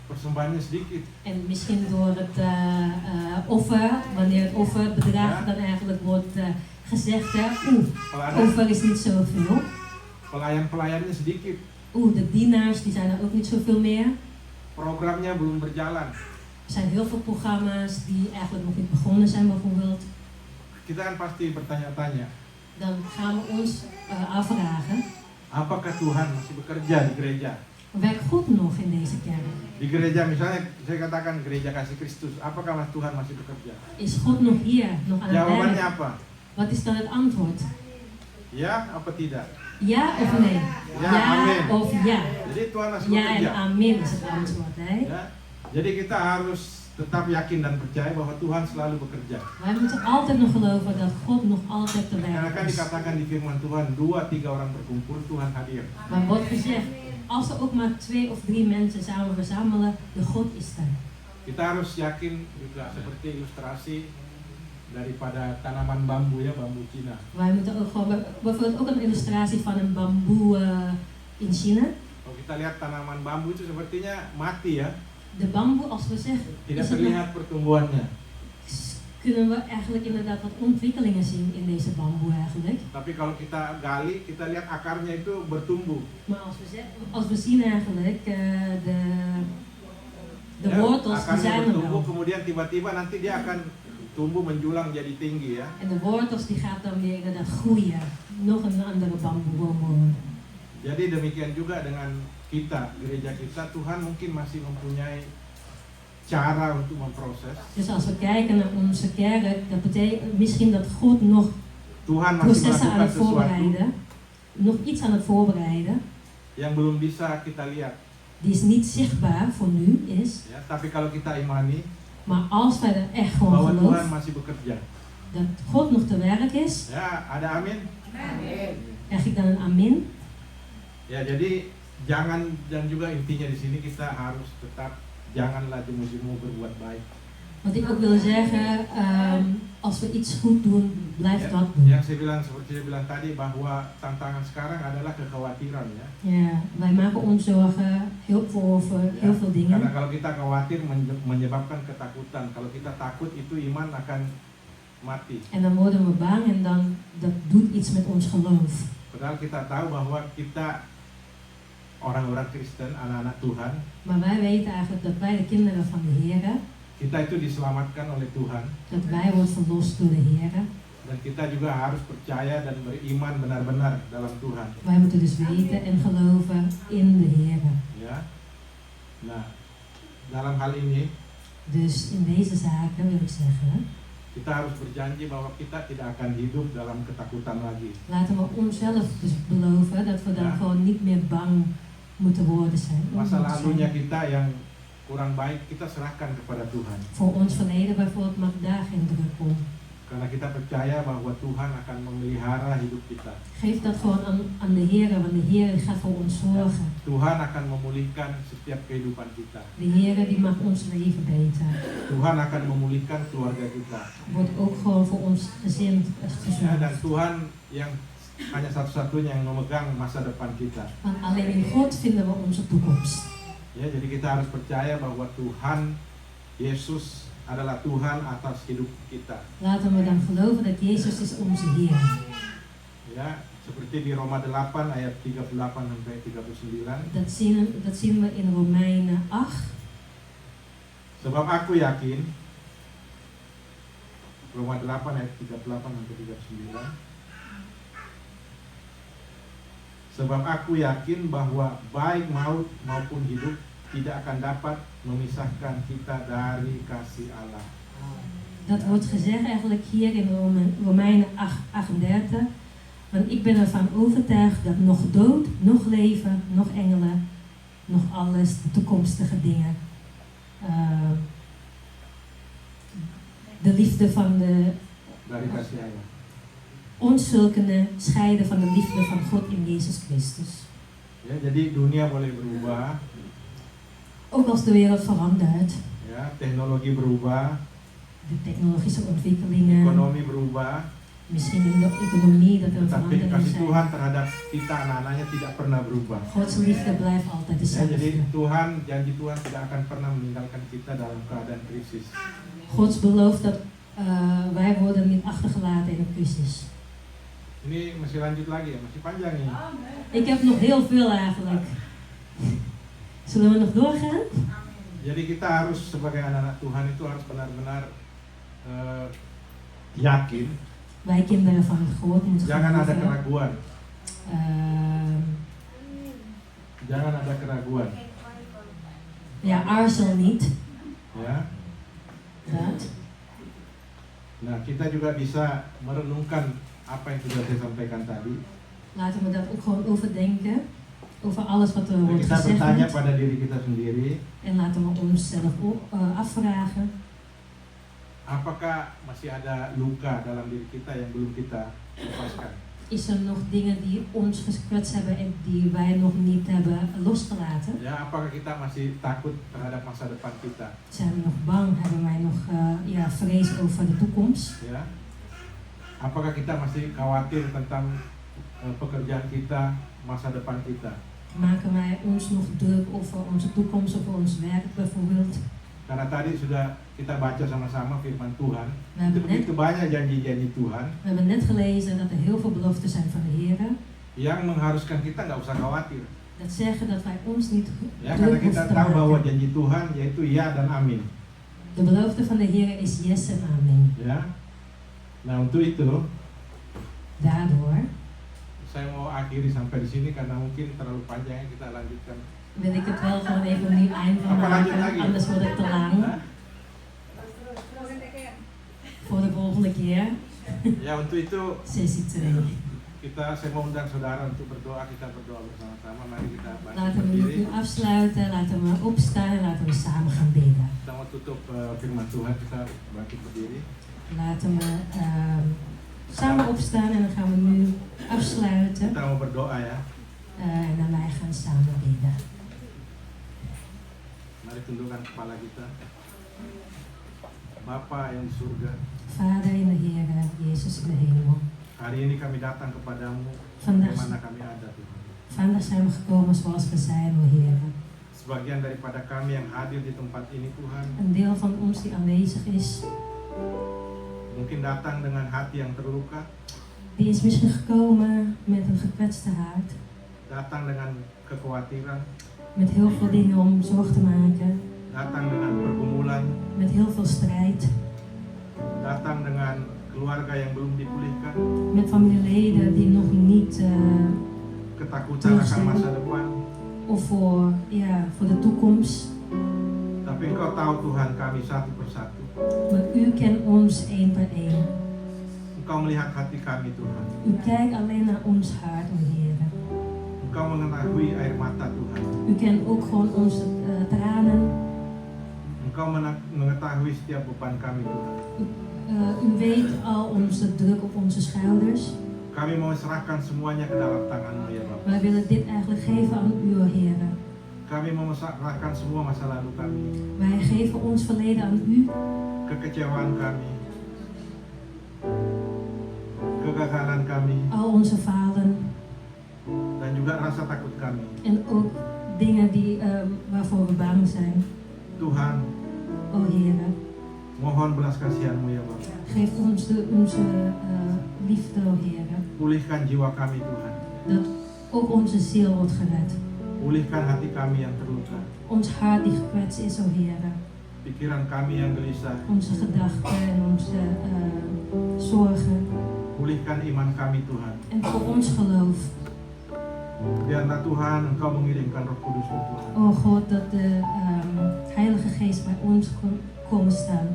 Speaker 4: persembahannya sedikit.
Speaker 1: En misschien door het offer, wanneer het offerbedrag
Speaker 4: Ja.
Speaker 1: dan eigenlijk wordt gezegd, hè,
Speaker 4: Kalau ada
Speaker 1: offer is niet zoveel.
Speaker 4: pelayan-pelayannya sedikit,
Speaker 1: De dienaars die zijn er ook niet zoveel meer.
Speaker 4: programnya belum berjalan.
Speaker 1: Er zijn heel veel programma's die eigenlijk nog niet begonnen zijn bijvoorbeeld.
Speaker 4: Kita kan pasti bertanya-tanya,
Speaker 1: Dan gaan we ons afvragen,
Speaker 4: apakah Tuhan masih bekerja di gereja?
Speaker 1: werkt God nog in deze kerk?
Speaker 4: Di gereja misalnya saya katakan gereja kasih Kristus, apakah Tuhan masih bekerja?
Speaker 1: Is God nog hier, nog aan het
Speaker 4: Jawabannya
Speaker 1: werk?
Speaker 4: apa?
Speaker 1: Wat is dan het antwoord?
Speaker 4: Ya apa tidak?
Speaker 1: Ja of nee?
Speaker 4: Ja, amin.
Speaker 1: of ja?
Speaker 4: Jadi Tuhan masih
Speaker 1: Ja en
Speaker 4: bekerja.
Speaker 1: amin is het antwoord. Hè?
Speaker 4: Ya. Jadi kita harus tetap yakin dan percaya bahwa Tuhan selalu bekerja.
Speaker 1: Wij moeten altijd nog geloven dat God nog altijd te
Speaker 4: Karena
Speaker 1: werk
Speaker 4: kan
Speaker 1: is.
Speaker 4: dikatakan di firman Tuhan, 2-3 orang berkumpul, Tuhan hadir.
Speaker 1: Maar wordt gezegd, als er ook maar 2 of 3 mensen samen verzamelen, de God is er.
Speaker 4: Kita harus yakin juga seperti ilustrasi daripada tanaman bambu ya, bambu Cina.
Speaker 1: Wij moeten ook gewoon, bijvoorbeeld ook een illustratie van een bamboe in China.
Speaker 4: Kalau kita lihat tanaman bambu itu sepertinya mati ya,
Speaker 1: De bamboe, als we zeggen,
Speaker 4: tidak
Speaker 1: is het
Speaker 4: terlihat pertumbuhannya.
Speaker 1: kunnen we eigenlijk inderdaad wat ontwikkelingen zien in deze bamboe eigenlijk.
Speaker 4: Tapi kalau kita gali, kita lihat akarnya itu bertumbuh.
Speaker 1: Maar als we zien eigenlijk, de
Speaker 4: Ya,
Speaker 1: wortels die
Speaker 4: akarnya
Speaker 1: zijn er
Speaker 4: bertumbuh,
Speaker 1: wel.
Speaker 4: kemudian tiba-tiba nanti dia akan tumbuh menjulang jadi tinggi ya.
Speaker 1: En de wortels die gaat dan weer inderdaad groeien. Nog een andere bamboeboom worden.
Speaker 4: Jadi demikian juga dengan kita, gereja kita, Tuhan mungkin masih mempunyai cara untuk memproses.
Speaker 1: Dus als we kijken naar onze kerk, dat betekent misschien dat God nog
Speaker 4: Tuhan masih
Speaker 1: processen aan
Speaker 4: melakukan
Speaker 1: het
Speaker 4: sesuatu
Speaker 1: voorbereiden. Nog iets aan het voorbereiden.
Speaker 4: yang belum bisa kita lihat.
Speaker 1: Die is niet zichtbaar voor nu is.
Speaker 4: Ya, tapi kalau kita imani
Speaker 1: Maar als wij er echt gewoon
Speaker 4: bahwa Tuhan
Speaker 1: geloven
Speaker 4: masih bekerja.
Speaker 1: dat God nog te werk is,
Speaker 4: Ya, ada amin.
Speaker 1: krijg ik dan een amin.
Speaker 4: Ya, jadi jangan, dan juga intinya di sini kita harus tetap janganlah jemu-jemu berbuat baik.
Speaker 1: Wat ik ook wil zeggen, als we iets goed doen, blijf
Speaker 4: Ya,
Speaker 1: dat doen.
Speaker 4: yang saya bilang seperti saya bilang tadi bahwa tantangan sekarang adalah kekhawatiran ya.
Speaker 1: Ja, wij maken ons zorgen over heel veel
Speaker 4: Karena
Speaker 1: dingen.
Speaker 4: kalau kita khawatir menyebabkan ketakutan. Kalau kita takut itu iman akan mati.
Speaker 1: En dan worden we bang en dan dat doet iets met ons geloof.
Speaker 4: Padahal kita tahu bahwa kita orang-orang Kristen, anak-anak Tuhan,
Speaker 1: Maar wij weten eigenlijk dat wij de kinderen van de Heer,
Speaker 4: kita itu diselamatkan oleh Tuhan.
Speaker 1: dat wij worden verlost door de Heer.
Speaker 4: Dan kita juga harus percaya dan beriman benar-benar dalam Tuhan.
Speaker 1: Wij moeten dus weten en geloven in de Heer.
Speaker 4: Ya. Nah, dalam hal ini
Speaker 1: Dus in deze zaken wil ik zeggen,
Speaker 4: kita harus berjanji bahwa kita tidak akan hidup dalam ketakutan lagi.
Speaker 1: laten we onszelf dus beloven dat we dan
Speaker 4: Ja.
Speaker 1: gewoon niet meer bang moeten worden zijn.
Speaker 4: Masa
Speaker 1: Moeten
Speaker 4: lalunya
Speaker 1: zijn.
Speaker 4: kita yang kurang baik kita serahkan kepada Tuhan.
Speaker 1: Voor ons verleden bijvoorbeeld mag daar geen druk om.
Speaker 4: Karena kita percaya bahwa Tuhan akan memelihara hidup kita.
Speaker 1: Geef dat gewoon aan de Heer, want de Heer gaat voor ons zorgen.
Speaker 4: Tuhan akan memulihkan setiap kehidupan kita.
Speaker 1: De Heer die maakt ons leven beter.
Speaker 4: Tuhan akan memulihkan keluarga kita.
Speaker 1: Wordt ook gewoon voor ons gezin
Speaker 4: Ya,
Speaker 1: gezorgd.
Speaker 4: dan Tuhan yang hanya satu-satunya yang memegang masa depan kita.
Speaker 1: Want alleen in God vinden we onze toekomst.
Speaker 4: Ya, jadi kita harus percaya bahwa Tuhan Yesus adalah Tuhan atas hidup kita.
Speaker 1: Laten we dan geloven dat Jezus is onze Heer.
Speaker 4: Ya, seperti di Roma 8 ayat 38 sampai 39.
Speaker 1: Dat zien we in Romeinen 8.
Speaker 4: Sebab aku yakin, Roma 8 ayat 38 sampai 39. Sebab aku yakin bahwa baik maut maupun hidup tidak akan dapat memisahkan kita dari kasih Allah.
Speaker 1: Dat wordt gezegd eigenlijk hier in Romeinen 8:38. Want ik ben ervan overtuigd dat nog dood, nog leven, nog engelen, nog alles, de toekomstige dingen, de liefde van
Speaker 4: Dari kasih Allah.
Speaker 1: ons zullen kunnen scheiden van de liefde van God in Jezus Christus.
Speaker 4: Ya, jadi dunia boleh berubah,
Speaker 1: Ook als de wereld verandert,
Speaker 4: ya, teknologi berubah,
Speaker 1: de technologische ontwikkelingen,
Speaker 4: ekonomi berubah,
Speaker 1: misschien in de economie dat er
Speaker 4: tetapi
Speaker 1: veranderingen
Speaker 4: kasih
Speaker 1: zijn.
Speaker 4: Tuhan terhadap kita anak-anaknya tidak pernah berubah.
Speaker 1: Gods liefde blijft altijd
Speaker 4: Ya, jadi
Speaker 1: dezelfde.
Speaker 4: Tuhan, janji Tuhan tidak akan pernah meninggalkan kita dalam keadaan krisis.
Speaker 1: God belooft dat wij worden niet achtergelaten in een crisis.
Speaker 4: Ini masih lanjut lagi ya, masih panjang ini.
Speaker 1: Ik heb nog heel veel eigenlijk. Zullen we nog doorgaan?
Speaker 4: Jadi kita harus sebagai anak-anak Tuhan itu harus benar-benar yakin,
Speaker 1: Wij kinderen van God moeten
Speaker 4: jangan ada
Speaker 1: geloven.
Speaker 4: keraguan,
Speaker 1: Ehm,
Speaker 4: jangan ada keraguan,
Speaker 1: ja, aarzel niet.
Speaker 4: ya.
Speaker 1: Dat.
Speaker 4: Nah, kita juga bisa merenungkan apa yang sudah saya sampaikan tadi.
Speaker 1: Laten we dat ook gewoon overdenken. Over alles wat er
Speaker 4: Dan
Speaker 1: wordt
Speaker 4: kita bertanya
Speaker 1: gezegd.
Speaker 4: pada diri kita sendiri,
Speaker 1: En laten we onszelf afvragen.
Speaker 4: apakah masih ada luka dalam diri kita yang belum kita lepaskan?
Speaker 1: Is er nog dingen die ons gekwetst hebben en die wij nog niet hebben losgelaten?
Speaker 4: Ya, apakah kita masih takut terhadap masa depan kita?
Speaker 1: Zijn we nog bang? Hebben wij nog vrees over de toekomst?
Speaker 4: Ya, apakah kita masih khawatir tentang pekerjaan kita, masa depan kita?
Speaker 1: Maken wij ons nog druk over onze toekomst, over ons werk bijvoorbeeld?
Speaker 4: Karena tadi sudah kita baca sama-sama firman Tuhan,
Speaker 1: We
Speaker 4: itu
Speaker 1: hebben, net,
Speaker 4: begitu banyak janji-janji Tuhan
Speaker 1: we hebben net gelezen dat er heel veel beloften zijn van de Heer.
Speaker 4: yang mengharuskan kita nggak usah khawatir.
Speaker 1: Dat zeggen dat wij ons niet
Speaker 4: Ya, karena
Speaker 1: druk
Speaker 4: kita
Speaker 1: hoeven te
Speaker 4: tahu bahwa
Speaker 1: maken.
Speaker 4: janji Tuhan yaitu ya dan amin.
Speaker 1: De belofte van de Heer is yes en amen.
Speaker 4: Ya. Nah, untuk itu
Speaker 1: Daardoor
Speaker 4: saya mau akhiri sampai di sini karena mungkin terlalu panjang, kita lanjutkan.
Speaker 1: wil ik het wel gewoon even nu eind van
Speaker 4: Apa lanjut
Speaker 1: maken,
Speaker 4: lagi?
Speaker 1: anders wordt het te lang.
Speaker 4: Hah?
Speaker 1: Voor de volgende keer,
Speaker 4: Ya, untuk itu
Speaker 1: sessie 2.
Speaker 4: saya mau undang saudara untuk berdoa, kita berdoa bersama-sama. Mari kita bangkit
Speaker 1: Laten we
Speaker 4: berdiri.
Speaker 1: nu afsluiten, laten we opstaan en laten we samen gaan bidden.
Speaker 4: Kita mau tutup firman Tuhan, kita bangkit berdiri.
Speaker 1: Laten we samen opstaan en dan gaan we nu afsluiten
Speaker 4: Kita mau berdoa ya.
Speaker 1: en dan wij gaan samen bidden.
Speaker 4: Mari tundukkan kepala kita. Bapa yang di surga,
Speaker 1: Vader in de Heer, Jezus in de hemel.
Speaker 4: hari ini kami datang kepadamu
Speaker 1: Vandaag,
Speaker 4: di mana kami ada Tuhan.
Speaker 1: vandaag zijn we gekomen zoals we zijn, o Heer.
Speaker 4: Sebagian daripada kami yang hadir di tempat ini Tuhan,
Speaker 1: Een deel van ons die aanwezig is,
Speaker 4: mungkin datang dengan hati yang terluka,
Speaker 1: die is misschien gekomen met een gekwetste hart.
Speaker 4: datang dengan kekhawatiran,
Speaker 1: met heel veel dingen om zorg te maken,
Speaker 4: datang dengan pergumulan,
Speaker 1: met heel veel strijd,
Speaker 4: datang dengan keluarga yang belum dipulihkan,
Speaker 1: met familieleden die nog niet,
Speaker 4: ketakutan akan masa depan.
Speaker 1: of voor de toekomst.
Speaker 4: Tapi Engkau tahu Tuhan kami satu persatu.
Speaker 1: Maar u kent ons één per één.
Speaker 4: Engkau melihat hati kami Tuhan.
Speaker 1: U kijkt alleen naar ons hart, o Heer.
Speaker 4: Engkau mengetahui air mata Tuhan.
Speaker 1: U kent ook gewoon onze tranen.
Speaker 4: Engkau mengetahui setiap beban kami Tuhan.
Speaker 1: U weet al onze druk op onze schouders.
Speaker 4: Kami mau serahkan semuanya ke dalam tangan-Mu ya Bapa.
Speaker 1: Wij willen dit eigenlijk geven aan u, o Heer.
Speaker 4: Kami mau serahkan semua masa lalu kami,
Speaker 1: Wij geven ons verleden aan u,
Speaker 4: kekecewaan kami, kegagalan kami,
Speaker 1: al onze falen
Speaker 4: dan juga rasa takut kami.
Speaker 1: en ook dingen waarvoor we bang zijn.
Speaker 4: Tuhan,
Speaker 1: O Heer,
Speaker 4: mohon belas kasihan-Mu ya Bapa.
Speaker 1: geef ons onze liefde, o Heer.
Speaker 4: Pulihkan jiwa kami Tuhan.
Speaker 1: Dat ook onze ziel wordt gered.
Speaker 4: Pulihkan hati kami yang terluka,
Speaker 1: Ons hart die gekwetst is, o Heer.
Speaker 4: pikiran kami yang gelisah.
Speaker 1: Onze gedachten en onze zorgen.
Speaker 4: Pulihkan iman kami Tuhan.
Speaker 1: En voor ons geloof.
Speaker 4: Biarlah Tuhan Engkau mengirimkan Roh Kudus-Mu Tuhan.
Speaker 1: O God, dat de Heilige Geest bij ons komen staan.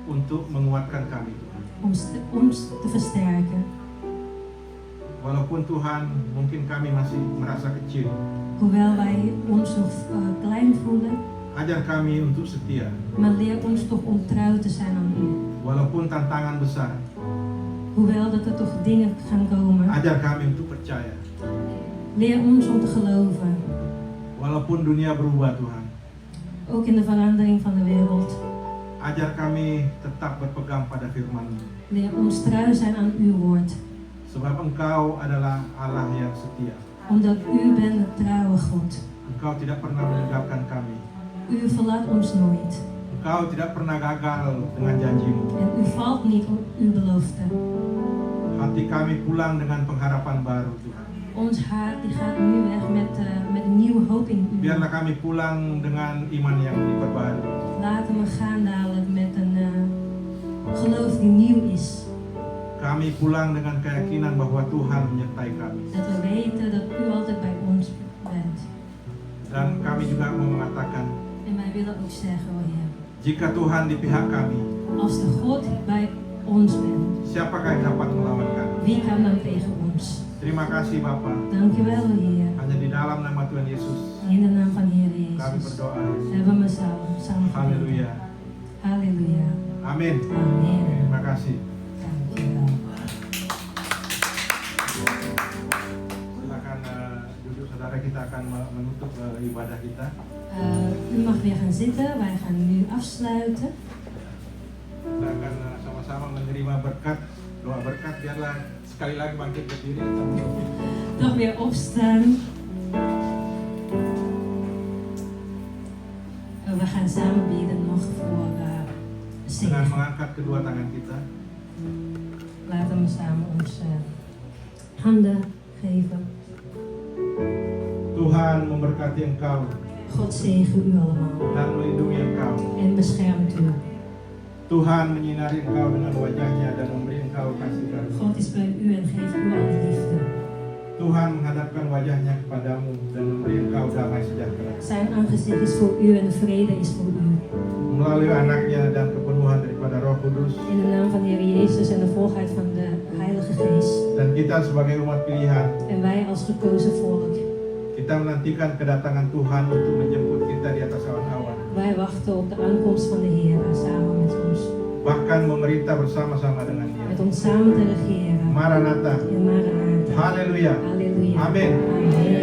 Speaker 4: Untuk menguatkan kami Tuhan.
Speaker 1: Om ons te versterken.
Speaker 4: Walaupun Tuhan mungkin kami masih merasa kecil,
Speaker 1: Hoewel wij ons nog klein voelen.
Speaker 4: ajar kami untuk setia.
Speaker 1: Maar leer ons toch om trouw te zijn aan u.
Speaker 4: Walaupun tantangan besar,
Speaker 1: Hoewel dat er toch dingen gaan komen.
Speaker 4: ajar kami untuk percaya.
Speaker 1: Leer ons om te geloven.
Speaker 4: Walaupun dunia berubah Tuhan,
Speaker 1: Ook in de verandering van de wereld.
Speaker 4: ajar kami tetap berpegang pada firman-Mu.
Speaker 1: Leer ons trouw zijn aan uw woord.
Speaker 4: Sebab Engkau adalah Allah yang setia.
Speaker 1: Omdat u bent de trouwe God.
Speaker 4: Engkau tidak pernah meninggalkan kami.
Speaker 1: U verlaat ons nooit.
Speaker 4: Engkau tidak pernah gagal dengan janji-Mu.
Speaker 1: En u valt niet op uw belofte.
Speaker 4: Hati kami pulang dengan pengharapan baru Tuhan.
Speaker 1: Ons hart die gaat nu weg met een nieuwe hoop in u.
Speaker 4: Biarlah kami pulang dengan iman yang diperbarui.
Speaker 1: Laten we gaan dadelijk met een geloof die nieuw is.
Speaker 4: Kami pulang dengan keyakinan bahwa Tuhan menyertai kami.
Speaker 1: Dat we weten dat u altijd bij ons bent.
Speaker 4: Dan kami juga mau mengatakan,
Speaker 1: En wij willen ook zeggen, o Heer,
Speaker 4: jika Tuhan di pihak kami,
Speaker 1: als de God bij ons bent,
Speaker 4: siapakah yang dapat melawan kami?
Speaker 1: wie kan dan tegen ons?
Speaker 4: Terima kasih Bapa.
Speaker 1: Dank u wel, o Heer.
Speaker 4: Hanya di dalam nama Tuhan Yesus
Speaker 1: In de naam van Heer
Speaker 4: kami
Speaker 1: Jezus
Speaker 4: berdoa.
Speaker 1: hebben we samen gebeden.
Speaker 4: Haleluya.
Speaker 1: Halleluja.
Speaker 4: Amin.
Speaker 1: Amen.
Speaker 4: Terima kasih.
Speaker 1: Dank u wel.
Speaker 4: Silakan duduk saudara, kita akan menutup ibadah kita.
Speaker 1: U mag weer gaan zitten. Wij gaan nu afsluiten.
Speaker 4: Kita akan sama-sama menerima berkat, doa berkat. Biarlah sekali lagi bangkit berdiri.
Speaker 1: Toch weer opstaan. We gaan samen bidden nog voor
Speaker 4: Dengan
Speaker 1: zegen.
Speaker 4: mengangkat kedua tangan kita.
Speaker 1: Laten we samen onze handen geven.
Speaker 4: Tuhan memberkati engkau
Speaker 1: God zegen u allemaal
Speaker 4: dan melindungi engkau.
Speaker 1: en beschermt u.
Speaker 4: Tuhan menyinari engkau dengan wajahnya dan memberi engkau kasih karunia.
Speaker 1: God is bij u en geeft u al die liefde.
Speaker 4: Tuhan menghadapkan wajahnya kepadamu dan memberi engkau damai sejahtera.
Speaker 1: Zijn aangezicht is voor u en de vrede is voor u.
Speaker 4: Melalui anaknya dan kepenuhan daripada Roh Kudus.
Speaker 1: In de naam van de Heer Jezus en de volheid van de Heilige Geest.
Speaker 4: Dan kita sebagai umat pilihan,
Speaker 1: En wij als gekozen volk.
Speaker 4: kita menantikan kedatangan Tuhan untuk menjemput kita di atas awan-awan.
Speaker 1: Wij wachten op de aankomst van de Heer samen met ons.
Speaker 4: Bahkan memerintah bersama-sama dengan Dia.
Speaker 1: Met ons samen te regeren.
Speaker 4: Maranatha.
Speaker 1: In Maranatha.
Speaker 4: Haleluya.
Speaker 1: Halleluja.
Speaker 4: Amin.
Speaker 1: Amen.